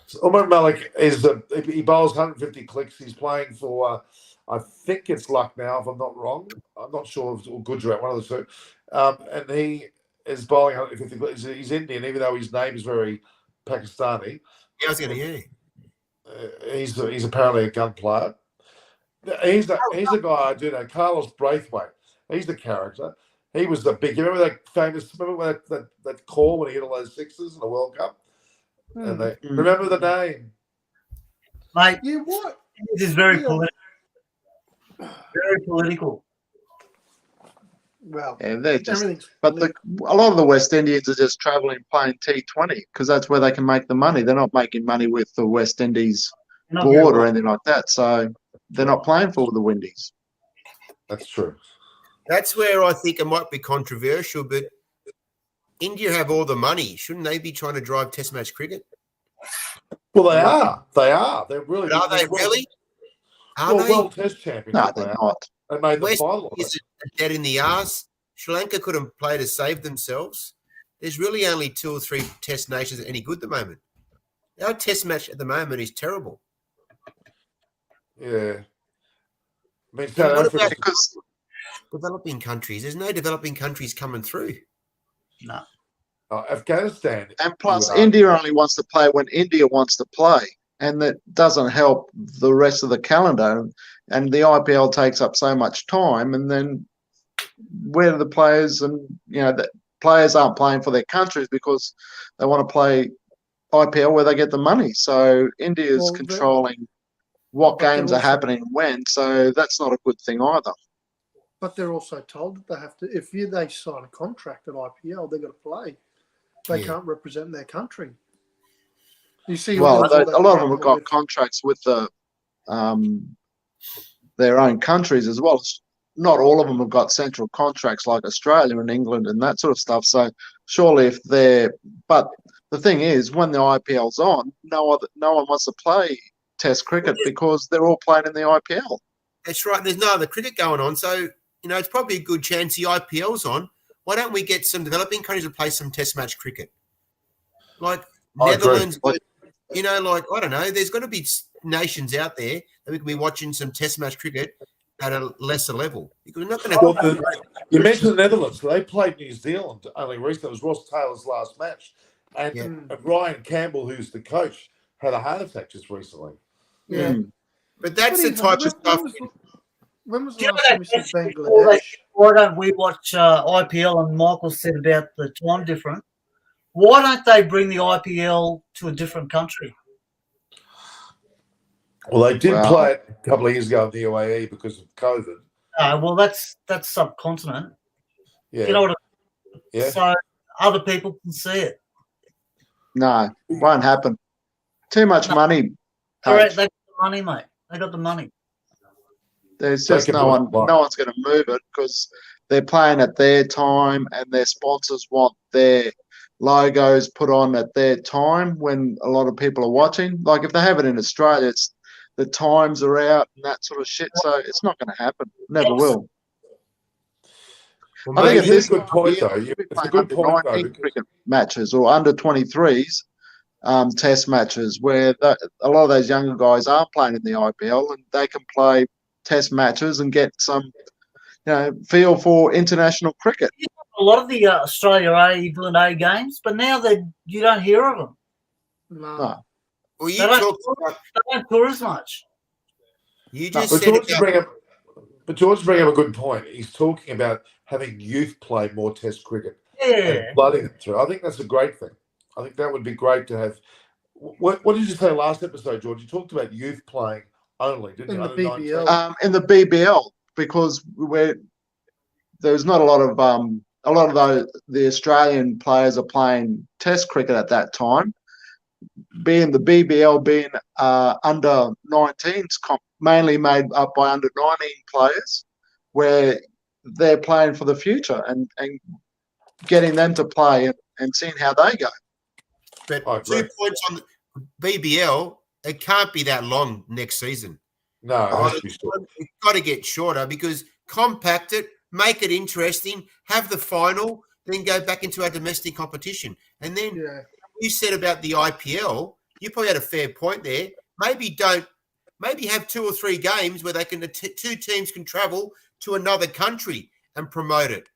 Speaker 2: So Umar Malik he bowls 150 clicks. He's playing for, I think it's Lucknow, if I'm not wrong. I'm not sure if it's Gujarat, one of the two. And he is bowling 150 clicks. He's Indian, even though his name is very Pakistani.
Speaker 1: Yeah, I was going to hear.
Speaker 2: He's apparently a gun player. He's a guy I do know, Carlos Braithwaite. He's the character. He was the big. You remember that famous? Remember that call when he hit all those sixes in the World Cup? And they remember the name.
Speaker 5: Mate,
Speaker 3: Yeah, what?
Speaker 5: this is very
Speaker 3: Yeah.
Speaker 5: political. Very political.
Speaker 3: Well,
Speaker 4: Yeah, they're just.
Speaker 3: everything's.
Speaker 4: But a lot of the West Indians are just travelling playing T20 because that's where they can make the money. They're not making money with the West Indies
Speaker 5: Not
Speaker 4: board
Speaker 5: very
Speaker 4: or anything like that. So they're not playing for the Windies.
Speaker 2: That's true.
Speaker 1: That's where I think it might be controversial, but India have all the money. Shouldn't they be trying to drive Test match cricket?
Speaker 2: Well, they are. They are. They're really.
Speaker 1: But are they really? Are
Speaker 2: Well,
Speaker 1: they?
Speaker 2: World Test Championship.
Speaker 4: No,
Speaker 2: they
Speaker 4: they're
Speaker 2: are.
Speaker 4: not.
Speaker 2: They made the
Speaker 1: West
Speaker 2: final. Of
Speaker 1: Indies
Speaker 2: it.
Speaker 1: are dead in the arse. Sri Lanka couldn't play to save themselves. There's really only 2 or 3 Test nations any good at the moment. Our Test match at the moment is terrible.
Speaker 2: Yeah. I mean,
Speaker 1: What
Speaker 2: South Africa.
Speaker 1: about
Speaker 4: Because
Speaker 1: developing countries? There's no developing countries coming through.
Speaker 5: No.
Speaker 2: Afghanistan.
Speaker 4: and plus
Speaker 2: you would
Speaker 4: India
Speaker 2: argue.
Speaker 4: only wants to play when India wants to play, and that doesn't help the rest of the calendar. And the IPL takes up so much time, and then where do the players the players aren't playing for their countries because they want to play IPL where they get the money. So India's
Speaker 3: Well,
Speaker 4: controlling what
Speaker 3: but they're
Speaker 4: games are
Speaker 3: also-
Speaker 4: happening when. So that's not a good thing either.
Speaker 3: But they're also told that they have to. If they sign a contract at IPL, they've got to play. They
Speaker 1: Yeah.
Speaker 3: can't represent their country. You see,
Speaker 4: Well,
Speaker 3: all that
Speaker 4: a lot of them
Speaker 3: drama
Speaker 4: have got
Speaker 3: with-
Speaker 4: contracts with their own countries as well. Not all of them have got central contracts like Australia and England and that sort of stuff. So surely if they're, but the thing is, when the IPL's on, no one wants to play Test cricket because they're all playing in the IPL.
Speaker 1: That's right. There's no other cricket going on. So, it's probably a good chance the IPL's on. Why don't we get some developing countries to play some Test match cricket? Like
Speaker 2: I agree.
Speaker 1: Netherlands, I don't know. There's got to be nations out there that we can be watching some Test match cricket at a lesser level. Because we're not going
Speaker 2: Well,
Speaker 1: to.
Speaker 2: you mentioned the Netherlands. They played New Zealand only recently. It was Ross Taylor's last match. And
Speaker 1: Yeah.
Speaker 2: Ryan Campbell, who's the coach, had a heart attack just recently.
Speaker 3: Yeah.
Speaker 1: But that's the
Speaker 3: But
Speaker 1: type of
Speaker 3: even-
Speaker 1: stuff.
Speaker 3: When was the
Speaker 5: Do you know
Speaker 3: last time we
Speaker 5: that
Speaker 3: saw
Speaker 5: question
Speaker 3: Bangladesh?
Speaker 5: Why don't we watch IPL? And Michael said about the time difference. Why don't they bring the IPL to a different country?
Speaker 2: Well, they did
Speaker 4: Wow.
Speaker 2: play it a couple of years ago in the UAE because of COVID.
Speaker 5: Well, that's subcontinent.
Speaker 2: Yeah.
Speaker 5: You know what?
Speaker 2: Yeah.
Speaker 5: So other people can see it.
Speaker 4: No, won't happen. Too much money.
Speaker 5: Correct.
Speaker 4: Coach.
Speaker 5: They got the money, mate. They got the money.
Speaker 4: There's
Speaker 2: They
Speaker 4: just
Speaker 2: can
Speaker 4: no
Speaker 2: do
Speaker 4: one.
Speaker 2: it tomorrow.
Speaker 4: No one's going to move it because they're playing at their time, and their sponsors want their logos put on at their time when a lot of people are watching. Like if they have it in Australia, it's the times are out and that sort of shit. So it's not going to happen. Never will.
Speaker 1: Well,
Speaker 4: I think
Speaker 1: maybe
Speaker 4: at
Speaker 2: Here's
Speaker 4: this
Speaker 2: a good point,
Speaker 4: year,
Speaker 2: though.
Speaker 4: we'll be
Speaker 2: It's a
Speaker 4: playing
Speaker 2: good point,
Speaker 4: under
Speaker 2: though.
Speaker 4: 19 cricket matches or under 23s Test matches where a lot of those younger guys are playing in the IPL and they can play Test matches and get some, feel for international cricket.
Speaker 5: A lot of the Australia A, England A games, but now you don't hear of them.
Speaker 3: No.
Speaker 4: No.
Speaker 1: Well, you
Speaker 5: They don't,
Speaker 1: talked about,
Speaker 5: they don't tour as much.
Speaker 1: you
Speaker 4: No,
Speaker 1: just
Speaker 2: But
Speaker 1: said
Speaker 2: George
Speaker 1: about,
Speaker 2: bring up a good point. He's talking about having youth play more Test cricket
Speaker 5: Yeah.
Speaker 2: and flooding it through. I think that's a great thing. I think that would be great to have. What did you say last episode, George? You talked about youth playing only, didn't
Speaker 3: In
Speaker 2: you?
Speaker 3: the
Speaker 2: Under 19.
Speaker 3: BBL.
Speaker 4: In the BBL because there's not a lot of the Australian players are playing Test cricket at that time. Being the BBL being under 19s mainly made up by under 19 players, where they're playing for the future and getting them to play and seeing how they go.
Speaker 1: but
Speaker 2: I
Speaker 1: 2
Speaker 2: agree.
Speaker 1: points on the BBL. It can't be that long next season.
Speaker 2: No, it has to be short.
Speaker 1: It's got to get shorter because compact it, make it interesting, have the final, then go back into our domestic competition. And then
Speaker 3: Yeah.
Speaker 1: you said about the IPL, you probably had a fair point there. Maybe have 2 or 3 games where they can 2 teams can travel to another country and promote it.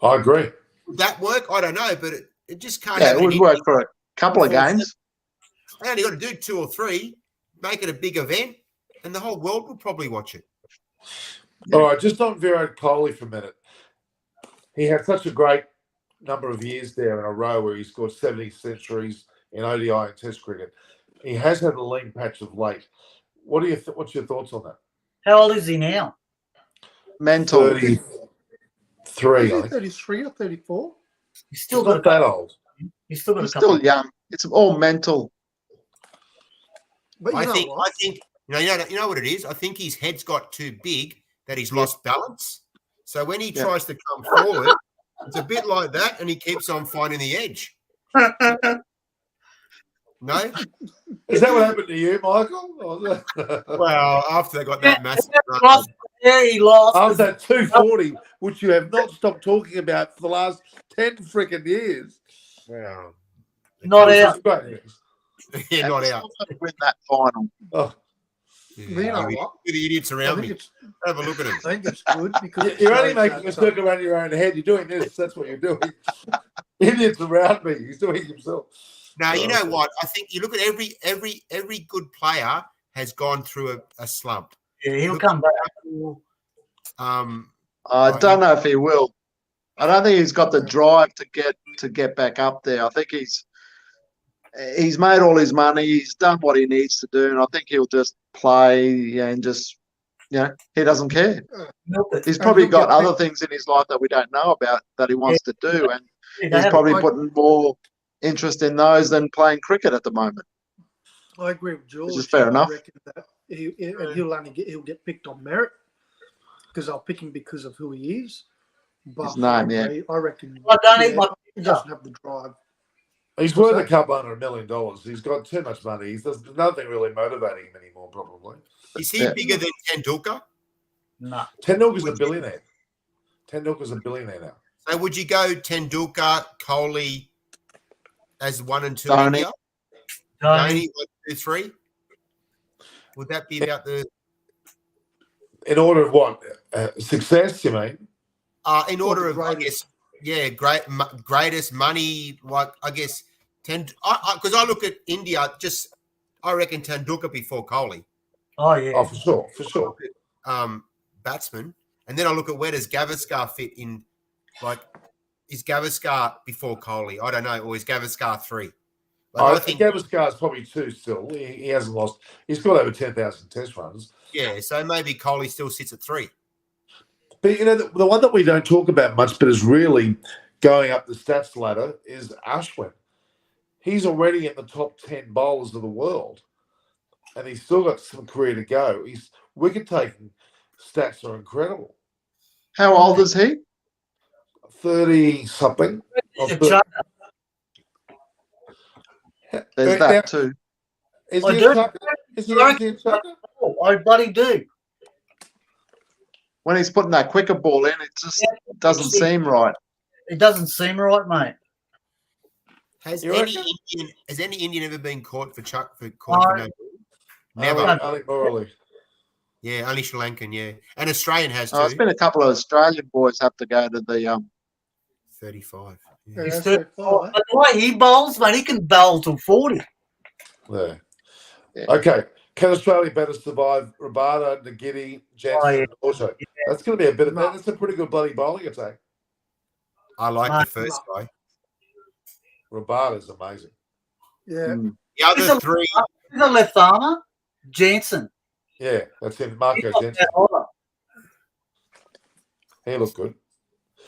Speaker 2: I agree.
Speaker 1: Would that work? I don't know, but it just can't
Speaker 4: Yeah,
Speaker 1: happen.
Speaker 4: it would work for a couple of games.
Speaker 1: They only got to do 2 or 3, make it a big event, and the whole world will probably watch it.
Speaker 2: All right, just on Virat Kohli for a minute. He had such a great number of years there in a row where he scored 70 centuries in ODI and Test cricket. He has had a lean patch of late. What's your thoughts on that?
Speaker 5: How old is he now?
Speaker 4: Mental.
Speaker 2: 33, I
Speaker 3: Is he
Speaker 2: think.
Speaker 3: 33 or 34?
Speaker 5: He's still
Speaker 2: He's
Speaker 5: got
Speaker 2: not
Speaker 5: a couple.
Speaker 2: that old.
Speaker 5: He's still got
Speaker 4: He's
Speaker 5: a couple.
Speaker 4: still young. It's all mental.
Speaker 3: But you
Speaker 1: I
Speaker 3: know
Speaker 1: think
Speaker 3: what?
Speaker 1: you know what it is. I think his head's got too big that he's lost balance. So when he tries to come forward, it's a bit like that, and he keeps on finding the edge. No,
Speaker 2: Is that what happened to you, Michael?
Speaker 1: well, after they got that massive run,
Speaker 5: Lost. Yeah, he lost.
Speaker 2: After that 240, which you have not stopped talking about for the last 10 freaking years.
Speaker 1: well,
Speaker 5: Not
Speaker 2: Which
Speaker 5: out.
Speaker 2: is great news.
Speaker 1: yeah,
Speaker 4: And
Speaker 1: not
Speaker 4: we're
Speaker 1: out.
Speaker 4: still gonna win that final.
Speaker 2: Oh,
Speaker 3: But you know what?
Speaker 1: The idiots
Speaker 3: I
Speaker 1: around
Speaker 3: think
Speaker 1: me.
Speaker 3: it's
Speaker 1: Have a look at him.
Speaker 3: I think it's good because it
Speaker 2: you're only
Speaker 3: shows
Speaker 2: making
Speaker 3: that,
Speaker 2: a circle around your own head. You're doing this. That's what you're doing. Idiots around me. He's doing it himself.
Speaker 1: Now you know what? I think you look at every good player has gone through a slump.
Speaker 5: Yeah, he'll come back.
Speaker 4: I don't know if he will. I don't think he's got the drive to get back up there. I think he's made all his money. He's done what he needs to do, and I think he'll just play and just he doesn't care. He's probably
Speaker 3: he'll
Speaker 4: got
Speaker 3: get
Speaker 4: other things in his life that we don't know about that he wants to do, and
Speaker 5: They
Speaker 4: he's
Speaker 5: have-
Speaker 4: probably
Speaker 3: like-
Speaker 4: putting more interest in those than playing cricket at the moment.
Speaker 3: I agree with George.
Speaker 4: Which is fair enough.
Speaker 3: I reckon that he'll get picked on merit because I'll pick him because of who he is. But
Speaker 4: His name, yeah.
Speaker 3: I reckon
Speaker 5: I don't eat my
Speaker 3: he doesn't have the drive.
Speaker 2: He's
Speaker 3: What's
Speaker 2: worth a
Speaker 3: that?
Speaker 2: couple $100 million. He's got too much money. There's nothing really motivating him anymore, probably.
Speaker 1: Is he bigger than Tendulkar?
Speaker 5: No.
Speaker 2: Tendulkar's a billionaire. Tendulkar's a billionaire now.
Speaker 1: So would you go Tendulkar, Kohli as 1 and 2
Speaker 4: Dhoni.
Speaker 1: India? Dhoni, 1, 2, 3? Would that be about the
Speaker 2: In order of what? Success, you mean?
Speaker 1: in order
Speaker 3: the
Speaker 1: of I
Speaker 3: greatest.
Speaker 1: guess greatest money, like I guess because I look at India, I reckon Tendulkar before Kohli,
Speaker 5: Oh yeah.
Speaker 2: Oh, for sure.
Speaker 1: Batsman, and then I look at where does Gavaskar fit in, like is Gavaskar before Kohli? I don't know, or is Gavaskar 3?
Speaker 2: I think Gavaskar's probably 2 still. He hasn't lost. He's got over 10,000 test runs.
Speaker 1: yeah, so maybe Kohli still sits at 3.
Speaker 2: But, the one that we don't talk about much but is really going up the stats ladder is Ashwin. He's already in the top 10 bowlers of the world, and he's still got some career to go. His wicket-taking stats are incredible.
Speaker 4: How old is he?
Speaker 2: 30-something.
Speaker 5: He's a chucker.
Speaker 4: There's that too.
Speaker 2: Is
Speaker 5: I
Speaker 2: he
Speaker 5: do.
Speaker 2: a chucker? Is he a chucker?
Speaker 5: Oh, I bloody do.
Speaker 4: When he's putting that quicker ball in, it just doesn't seem right.
Speaker 5: It doesn't seem right, mate.
Speaker 1: Has
Speaker 2: You
Speaker 1: any
Speaker 2: reckon?
Speaker 1: Indian ever been caught for
Speaker 5: No.
Speaker 1: no ball? Never.
Speaker 2: I think morally.
Speaker 1: Yeah, only Sri Lankan. Yeah, and Australian has
Speaker 4: It's
Speaker 1: too.
Speaker 4: been a couple of Australian boys have to go to the
Speaker 1: 35.
Speaker 3: Yeah,
Speaker 5: He's
Speaker 3: that's
Speaker 5: 30.
Speaker 3: so far.
Speaker 5: But the way he bowls, mate, he can bowl till 40.
Speaker 2: Yeah.
Speaker 4: Yeah.
Speaker 2: Okay. Can Australia better survive Rabada, Nagiti, Jensen,
Speaker 5: Oh, yeah.
Speaker 2: and Auto? That's going to be a bit of
Speaker 3: No.
Speaker 2: that's a pretty good bloody bowling attack.
Speaker 1: I like
Speaker 5: No.
Speaker 1: the first guy.
Speaker 2: Rabada's amazing.
Speaker 3: Yeah.
Speaker 1: The other
Speaker 5: He's a-
Speaker 1: 3,
Speaker 5: He's a left armour. Jansen.
Speaker 2: Yeah, that's him.
Speaker 5: He's
Speaker 2: Marco
Speaker 5: not
Speaker 2: Jensen.
Speaker 5: that either.
Speaker 2: He looked good.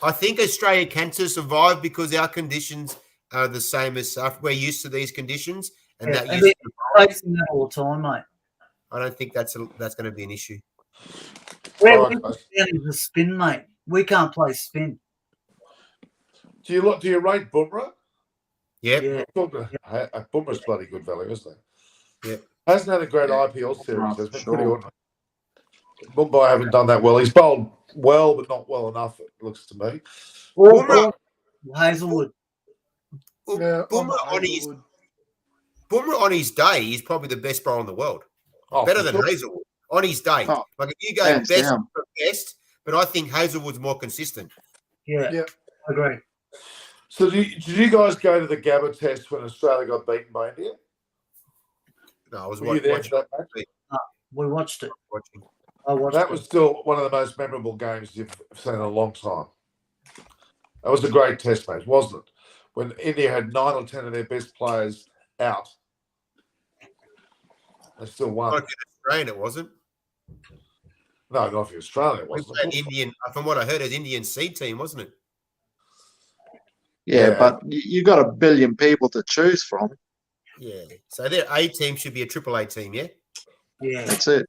Speaker 1: I think Australia can survive because our conditions are the same as we're used to these conditions, and
Speaker 5: Yeah,
Speaker 1: that
Speaker 5: and
Speaker 1: used
Speaker 5: they're facing that all the time, mate.
Speaker 1: I don't think that's going to be an issue.
Speaker 5: We're
Speaker 2: All right, guys.
Speaker 5: down in the spin, mate. We can't play spin.
Speaker 2: Do you rate Bumrah?
Speaker 1: Yep.
Speaker 5: Yeah.
Speaker 2: Bumrah's bloody good value, isn't he?
Speaker 1: Yeah.
Speaker 2: Hasn't had a great
Speaker 4: Yeah.
Speaker 2: IPL series. Has been
Speaker 4: Sure.
Speaker 2: pretty ordinary. Mumbai haven't done that well. He's bowled well, but not well enough, it looks to me.
Speaker 1: Bumrah-
Speaker 5: Hazelwood.
Speaker 1: Well,
Speaker 3: Yeah,
Speaker 1: Bumrah on his day is probably the best bowler in the world.
Speaker 2: Oh,
Speaker 1: Better
Speaker 2: for
Speaker 1: than
Speaker 2: sure.
Speaker 1: Hazelwood on his day.
Speaker 4: Oh,
Speaker 1: Like if you go
Speaker 4: hands
Speaker 1: best
Speaker 4: down.
Speaker 1: for best, but I think Hazelwood's more consistent.
Speaker 5: Yeah.
Speaker 3: Yeah.
Speaker 5: I agree.
Speaker 2: So did you guys go to the Gabba test when Australia got beaten by India?
Speaker 1: No, I was
Speaker 2: Were you there
Speaker 1: watching.
Speaker 2: for that match?
Speaker 5: We watched it.
Speaker 1: Watching.
Speaker 5: I watched
Speaker 2: That
Speaker 5: it.
Speaker 2: was still one of the most memorable games you've seen in a long time. That was a great test match, wasn't it? When India had 9 or 10 of their best players out. They still won.
Speaker 1: Like in Australia, it wasn't.
Speaker 2: No, not for Australia, it
Speaker 1: We
Speaker 2: wasn't.
Speaker 1: played Indian, from what I heard, it was Indian C team, wasn't it?
Speaker 4: Yeah,
Speaker 2: Yeah.
Speaker 4: but you got a billion people to choose from.
Speaker 1: Yeah. So their A team should be a triple A team, yeah?
Speaker 5: Yeah.
Speaker 4: That's it.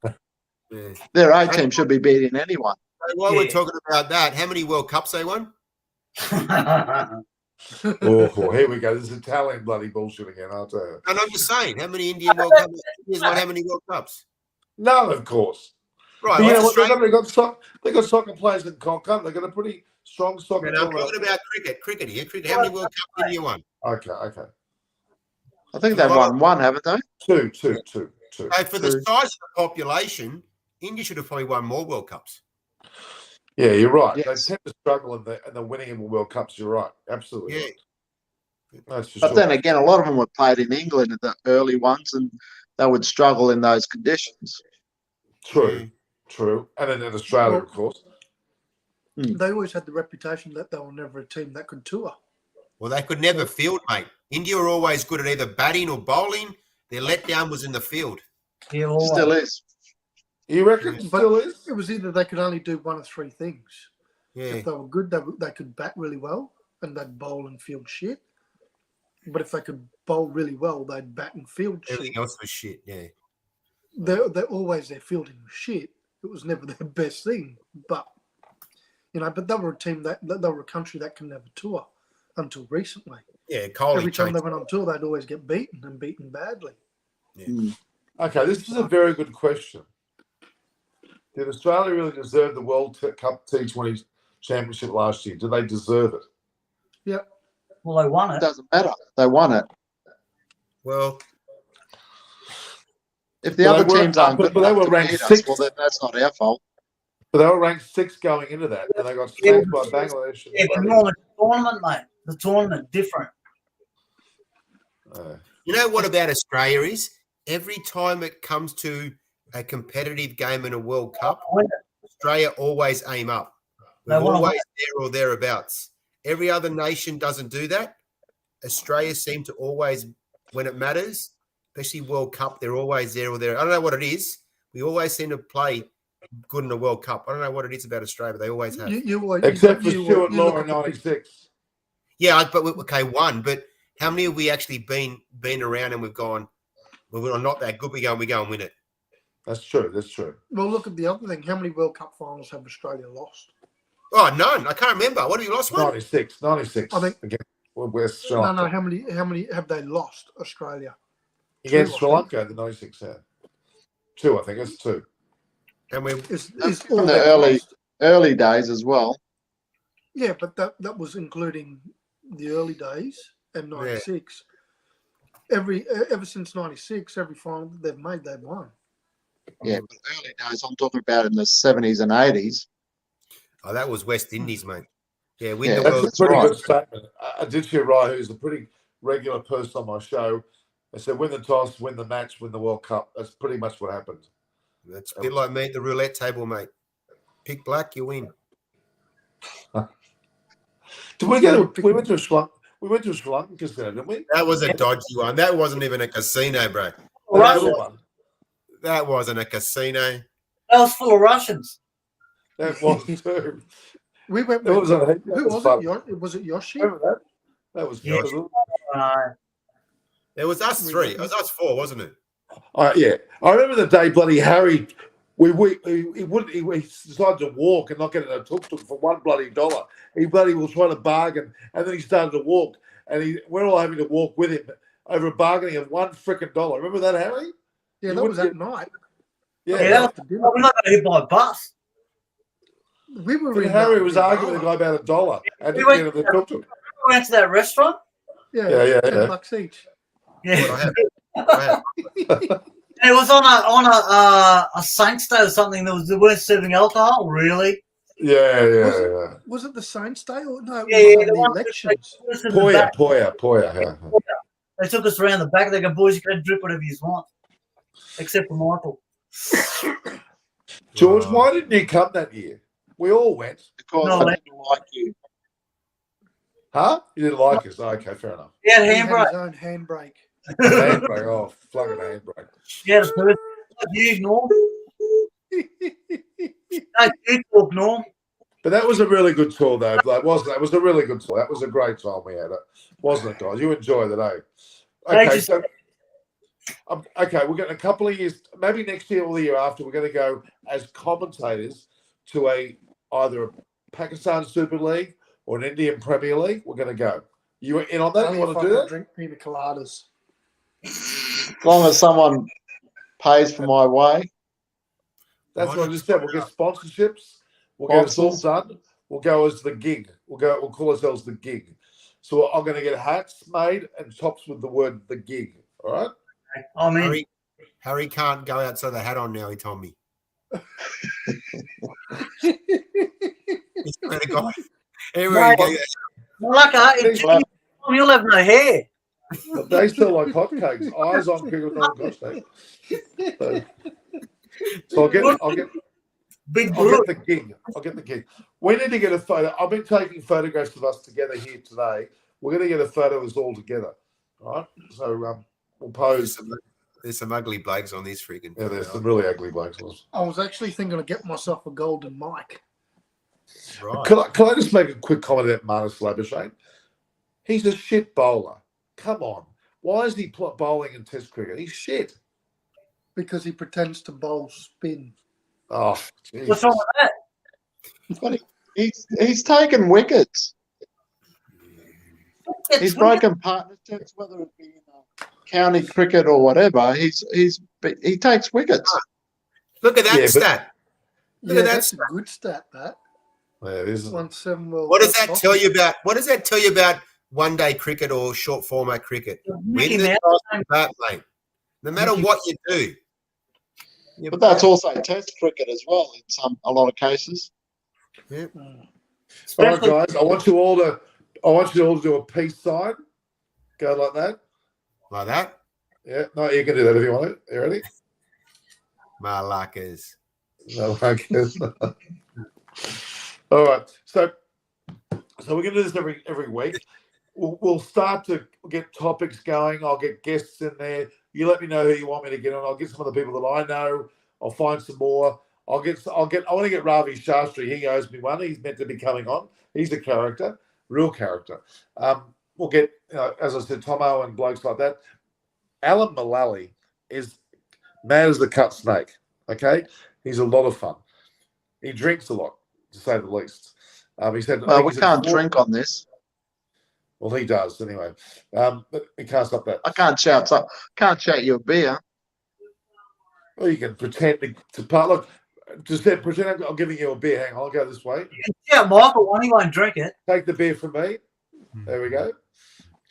Speaker 1: Yeah.
Speaker 4: Their A team should be beating anyone.
Speaker 1: So while we're
Speaker 5: Yeah.
Speaker 1: talking about that, how many World Cups they won?
Speaker 2: Oh, here we go. This is Italian bloody bullshit again, I'll tell you.
Speaker 1: And I'm just saying, how many Indian World Cups? India's won how many World Cups?
Speaker 2: None, of course.
Speaker 1: Right.
Speaker 2: But you know
Speaker 1: What's
Speaker 2: what?
Speaker 1: Australia?
Speaker 2: They got soccer players in Concan. They got a pretty strong soccer
Speaker 1: And I'm
Speaker 2: team.
Speaker 1: talking about cricket. Cricket here. Cricket. How many World Cups India won?
Speaker 2: Okay.
Speaker 4: I think they've won one, haven't they?
Speaker 2: Two.
Speaker 1: So for the
Speaker 4: Two.
Speaker 1: size of the population, India should have probably won more World Cups.
Speaker 2: Yeah, you're right.
Speaker 4: Yes.
Speaker 2: They tend to struggle in the winning in the World Cups. You're right. Absolutely.
Speaker 1: Yeah.
Speaker 2: Right. That's for
Speaker 4: But
Speaker 2: sure.
Speaker 4: then again, a lot of them were played in England at the early ones, and they would struggle in those conditions.
Speaker 2: True. And then in Australia, of course.
Speaker 3: They always had the reputation that they were never a team that could tour.
Speaker 1: Well, they could never field, mate. India were always good at either batting or bowling. Their letdown was in the field.
Speaker 5: Yeah, always.
Speaker 4: Still is.
Speaker 2: You reckon it
Speaker 3: But
Speaker 2: still is?
Speaker 3: it was either they could only do one of three things.
Speaker 1: Yeah.
Speaker 3: If they were good, they could bat really well and they'd bowl and field shit. But if they could bowl really well, they'd bat and field
Speaker 1: Everything
Speaker 3: shit.
Speaker 1: else was shit. Yeah.
Speaker 3: They're always their fielding was shit. It was never their best thing. But but they were a team that they were a country that can never tour until recently.
Speaker 1: Yeah. Kohli
Speaker 3: Every time
Speaker 1: changed.
Speaker 3: they went on tour, they'd always get beaten and beaten badly.
Speaker 2: Okay, this is a very good question. Did Australia really deserve the World Cup T20 Championship last year? Did they deserve it?
Speaker 3: Yep.
Speaker 5: Well, they won
Speaker 4: It
Speaker 5: it.
Speaker 4: doesn't matter. They won it.
Speaker 1: Well,
Speaker 4: If the
Speaker 2: But
Speaker 4: other
Speaker 2: they were-
Speaker 4: teams aren't
Speaker 2: but-
Speaker 4: good
Speaker 2: but they
Speaker 4: enough
Speaker 2: were
Speaker 4: to
Speaker 2: ranked
Speaker 4: beat us,
Speaker 2: sixth.
Speaker 4: well, then that's not our fault.
Speaker 2: But they were ranked 6th going into that, and they got spanked by Bangladesh.
Speaker 5: Yeah, but Norman, tournament, mate. The tournament different.
Speaker 1: you know what about Australia is? Every time it comes to a competitive game in a World Cup,
Speaker 5: Win it.
Speaker 1: Australia always aim up.
Speaker 5: They
Speaker 1: We're
Speaker 5: wanna win
Speaker 1: always there or thereabouts. Every other nation doesn't do that. Australia seem to always, when it matters, especially World Cup, they're always there or there. I don't know what it is. We always seem to play good in the World Cup. I don't know what it is about Australia, but they always have.
Speaker 2: Except for Stuart Law in '96.
Speaker 1: Yeah, but okay, one. But how many have we actually been around and we've gone, well, we're not that good. We go and win it.
Speaker 2: That's true.
Speaker 3: Well, look at the other thing. How many World Cup finals have Australia lost?
Speaker 1: Oh, none. I can't remember. What have you lost one?
Speaker 2: 96.
Speaker 3: I think-
Speaker 2: Against West Sri
Speaker 3: No,
Speaker 2: Lanka.
Speaker 3: how many have they lost, Australia?
Speaker 2: Against
Speaker 3: Two,
Speaker 2: Sri
Speaker 3: I think.
Speaker 2: Lanka, the '96 had. 2, I think. It's 2.
Speaker 1: And we
Speaker 3: Is
Speaker 4: In
Speaker 3: all
Speaker 4: the
Speaker 3: they've lost.
Speaker 4: early days as well.
Speaker 3: Yeah, but that was including the early days and '96. Ever since '96, every final that they've made, they've won.
Speaker 4: Yeah, but early days, I'm talking about in the 70s and 80s.
Speaker 1: Oh, that was West Indies, mate. Yeah, win
Speaker 4: Yeah,
Speaker 1: the
Speaker 2: That's
Speaker 1: World
Speaker 2: a pretty
Speaker 4: right.
Speaker 2: good statement. Aditya Rai, who's a pretty regular person on my show, they said, win the toss, win the match, win the World Cup. That's pretty much what happened.
Speaker 1: That's a bit like me at the roulette table, mate. Pick black, you win.
Speaker 2: Did we go? We went to a Sri Lankan casino, didn't we?
Speaker 1: That was a dodgy one. That wasn't even a casino, bro.
Speaker 5: Russia.
Speaker 1: That wasn't a casino.
Speaker 5: That was full of Russians.
Speaker 2: That was too.
Speaker 3: We went.
Speaker 2: That was a- that
Speaker 3: Who
Speaker 2: was
Speaker 3: was
Speaker 2: fun.
Speaker 3: it? Was it Yoshi?
Speaker 2: Remember that? That was
Speaker 5: Yeah.
Speaker 2: good.
Speaker 1: It was us three. It was us four, wasn't it?
Speaker 2: Yeah, I remember the day bloody Harry. He decided to walk and not get in a tuk-tuk for $1 bloody. He bloody was trying to bargain, and then he started to walk, and we're all having to walk with him over a bargaining of $1 frickin' dollar. Remember that, Harry?
Speaker 3: Yeah,
Speaker 2: You
Speaker 3: that was
Speaker 2: wouldn't
Speaker 3: that night.
Speaker 5: Yeah,
Speaker 2: Yeah.
Speaker 5: that
Speaker 3: After dinner.
Speaker 5: we're not going to hit by a bus.
Speaker 3: We were
Speaker 2: But
Speaker 3: in
Speaker 2: Harry was arguing with the guy about $1 and
Speaker 5: We
Speaker 2: didn't
Speaker 5: went-
Speaker 2: get in the tuk-tuk.
Speaker 5: We went to that restaurant.
Speaker 3: Yeah,
Speaker 2: Yeah.
Speaker 3: $10 each.
Speaker 5: Yeah.
Speaker 1: What I have. I have.
Speaker 5: It was on a Saints Day or something. They weren't serving alcohol, really.
Speaker 2: Yeah.
Speaker 3: Was it the Saints Day or no? It
Speaker 5: Yeah,
Speaker 3: was
Speaker 5: the
Speaker 3: on the
Speaker 5: one-
Speaker 3: elections.
Speaker 2: Poya. Yeah.
Speaker 5: They took us around the back. They go, boys, you can drip whatever you want, except for Michael.
Speaker 2: George,
Speaker 1: Oh.
Speaker 2: why didn't you come that year? We all went.
Speaker 4: Because
Speaker 5: No,
Speaker 4: I
Speaker 5: mate.
Speaker 4: didn't like you.
Speaker 2: Huh? You didn't like us. Okay, fair enough.
Speaker 5: He had a
Speaker 3: He had
Speaker 5: handbrake.
Speaker 3: his own handbrake.
Speaker 2: Handbrake. Oh, fucking handbrake.
Speaker 5: He had a person. You, Norm. No, you talk, Norm.
Speaker 2: But that was a really good tour, though. Like, wasn't it? It was a really good tour. That was a great time we had, wasn't it, guys? You enjoyed it, eh?
Speaker 5: Thank
Speaker 2: Okay,
Speaker 5: you.
Speaker 2: so okay, we're getting a couple of years, maybe next year or the year after. We're going to go as commentators to either a Pakistan Super League or an Indian Premier League. We're going to go. You in on that?
Speaker 3: Only
Speaker 2: You
Speaker 3: if
Speaker 2: want
Speaker 3: I
Speaker 2: to do
Speaker 3: can
Speaker 2: that?
Speaker 3: drink pina coladas.
Speaker 4: As long as someone pays for my way,
Speaker 2: That's
Speaker 1: Why
Speaker 2: what I
Speaker 1: not
Speaker 2: just said. We'll get sponsorships. We'll get it all
Speaker 4: Sponsors.
Speaker 2: done. We'll go as the gig. We'll call ourselves the gig. So I'm going to get hats made and tops with the word the gig. All right.
Speaker 5: I mean,
Speaker 1: Harry can't go outside the hat on now. He told me. He's swear to God. Everywhere you go,
Speaker 5: Malacca, in 2 years' time, you'll have no hair.
Speaker 2: But they sell like hotcakes. Eyes on cricket, no contact. So I'll get
Speaker 5: Big
Speaker 2: the gig. I'll get the gig. We need to get a photo. I've been taking photographs of us together here today. We're going to get a photo of us all together. All right. So we'll pose.
Speaker 1: there's some ugly blokes on this freaking.
Speaker 2: Yeah, there's some really ugly blokes.
Speaker 3: I was actually thinking of getting myself a golden mic.
Speaker 1: Right.
Speaker 2: Can I just make a quick comment about Marnus Labuschagne? He's a shit bowler. Come on. Why is he bowling in Test cricket? He's shit.
Speaker 3: Because he pretends to bowl spin.
Speaker 2: Oh,
Speaker 5: What's wrong with that?
Speaker 4: but he's taken wickets. He's broken partnerships, whether it be in county cricket or whatever. He takes wickets.
Speaker 1: Look at that stat. Look at that
Speaker 3: that's
Speaker 1: stat.
Speaker 3: a good stat, that.
Speaker 2: Yeah, it is.
Speaker 3: 1-7 World
Speaker 1: What does
Speaker 3: Cup
Speaker 1: that tell you about? What does that tell you about one-day cricket or short format cricket?
Speaker 5: Mickey
Speaker 1: Win the
Speaker 5: Mouse.
Speaker 1: toss and bat, mate. No matter what you do.
Speaker 4: But that's also Test cricket as well in a lot of cases.
Speaker 1: Yeah.
Speaker 2: All right, guys. I want you all to do a peace sign. Go like that.
Speaker 1: Like that.
Speaker 2: Yeah. No, you can do that if you want it. You ready?
Speaker 1: Malakas.
Speaker 2: No, I guess. All right. So we're going to do this every week. We'll start to get topics going. I'll get guests in there. You let me know who you want me to get on. I'll get some of the people that I know. I'll find some more. I want to get Ravi Shastri. He owes me one. He's meant to be coming on. He's a character, real character. We'll get, as I said, Tomo and blokes like that. Alan Mullally is mad as the cut snake. Okay, he's a lot of fun. He drinks a lot, to say the least. He said,
Speaker 4: Well, we can't drink on this.
Speaker 2: Well, he does anyway. But he can't stop that.
Speaker 4: I can't shout you a beer.
Speaker 2: Well, you can pretend to part. Look, Giuseppe, pretend I'm giving you a beer. Hang on, I'll go this way.
Speaker 5: Yeah, Michael, one, he won't drink it.
Speaker 2: Take the beer from me. There we go.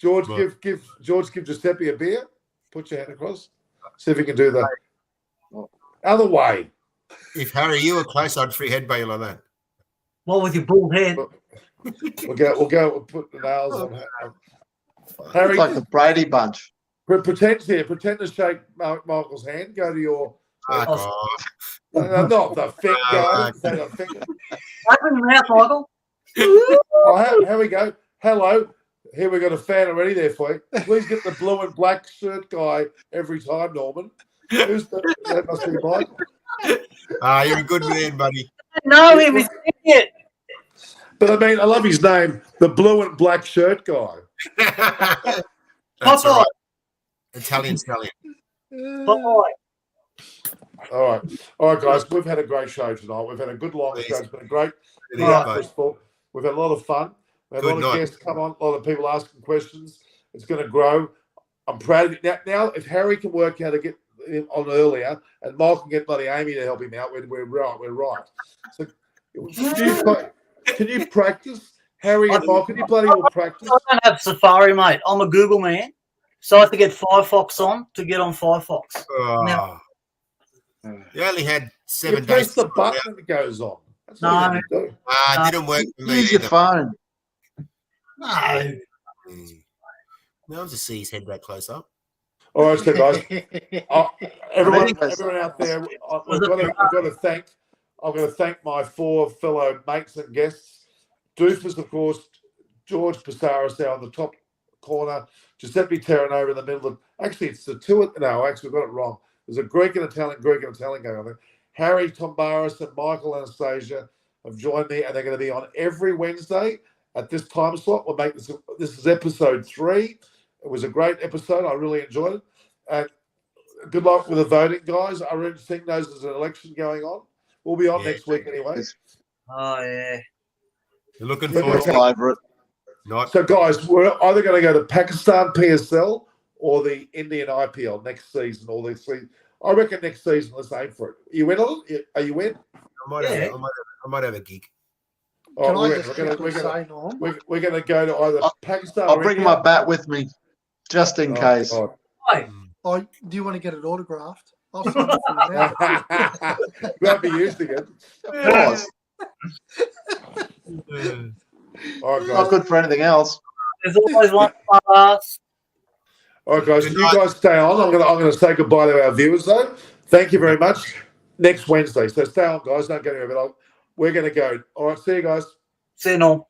Speaker 2: George, give Giuseppe a beer. Put your hand across. See if you can do the other way.
Speaker 1: If Harry, you were close, I'd free headbutt you like that.
Speaker 5: What with your bald head?
Speaker 2: We'll go. We'll put the nails on. Harry,
Speaker 4: It's like the Brady Bunch.
Speaker 2: pretend to shake Michael's hand. Go to your.
Speaker 1: Fuck
Speaker 5: Oh.
Speaker 1: off.
Speaker 2: Not the finger. Say the finger.
Speaker 5: Open your mouth, Michael.
Speaker 2: Oh, here we go. Hello. Here we got a fan already there for you. Please get the blue and black shirt guy every time, Norman. That must be Michael.
Speaker 1: You're a good man, buddy.
Speaker 5: No, he was an idiot.
Speaker 2: But I mean, I love his name, the blue and black shirt guy.
Speaker 1: That's
Speaker 5: Pop
Speaker 1: all
Speaker 5: on.
Speaker 1: right. Italian stallion.
Speaker 5: Pop on.
Speaker 2: All right, guys. We've had a great show tonight. We've had a good long show. It's been a great
Speaker 1: It is,
Speaker 2: night
Speaker 1: mate.
Speaker 2: for sport. We've had a lot of fun. We've had
Speaker 1: Good
Speaker 2: a lot
Speaker 1: night.
Speaker 2: of guests come on, a lot of people asking questions. It's going to grow. I'm proud of it. Now, if Harry can work out to get him on earlier, and Michael can get bloody Amy to help him out, we're right. We're right. So, can you practice, Harry and Michael? Can you bloody well practice?
Speaker 5: I don't have Safari, mate. I'm a Google man. So I have to get Firefox on to get on Firefox.
Speaker 1: Oh. You only had
Speaker 2: You
Speaker 1: 7
Speaker 2: press
Speaker 1: days.
Speaker 2: the button and it goes on. That's
Speaker 5: No.
Speaker 2: what you do.
Speaker 1: It didn't work for me
Speaker 4: Use your
Speaker 1: either.
Speaker 4: phone.
Speaker 5: No.
Speaker 1: No, I'll just see his head that close up.
Speaker 2: All right, so guys, everyone
Speaker 4: Thanks.
Speaker 2: out there, I'm going to thank my 4 fellow mates and guests. Doofus, of course, George Passaris there on the top corner, Giuseppe Terranova in the middle of. Actually, it's the two. No, actually, we got it wrong. There's a Greek and Italian going on. Harry Tsoumbaras and Michael Anastasia have joined me, and they're going to be on every Wednesday at this time slot. We'll make this. This is episode 3. It was a great episode. I really enjoyed it. And good luck with the voting, guys. I really think there's an election going on. We'll be on next week anyway.
Speaker 5: Oh yeah.
Speaker 1: You're looking
Speaker 2: Yeah,
Speaker 1: forward
Speaker 2: okay.
Speaker 1: to
Speaker 4: Over it.
Speaker 1: Not
Speaker 2: So, guys, we're either going to go to Pakistan PSL or the Indian IPL next season, or the season. I reckon next season, let's aim for it. You in on it? Are you in?
Speaker 1: I might have a gig.
Speaker 3: Can
Speaker 2: Oh,
Speaker 3: I
Speaker 2: we're
Speaker 3: just
Speaker 2: going
Speaker 3: quickly say, Norm?
Speaker 2: to go to either Pakistan
Speaker 4: I'll
Speaker 2: or
Speaker 4: bring
Speaker 2: India.
Speaker 4: my bat with me, just in case.
Speaker 2: God.
Speaker 5: Hey,
Speaker 3: Oh, do you want to get it autographed? I'll sign it for you now.
Speaker 2: That'd be used again.
Speaker 4: Of course.
Speaker 2: All right,
Speaker 4: Not
Speaker 2: guys.
Speaker 4: good for anything else.
Speaker 5: there's always one pass.
Speaker 2: All right, guys.
Speaker 1: Good
Speaker 2: You
Speaker 1: night.
Speaker 2: guys stay on. I'm gonna say goodbye to our viewers, though. Thank you very much. Next Wednesday. So stay on, guys. Don't go anywhere. But we're going to go. All right. See you guys.
Speaker 5: See you, Norm.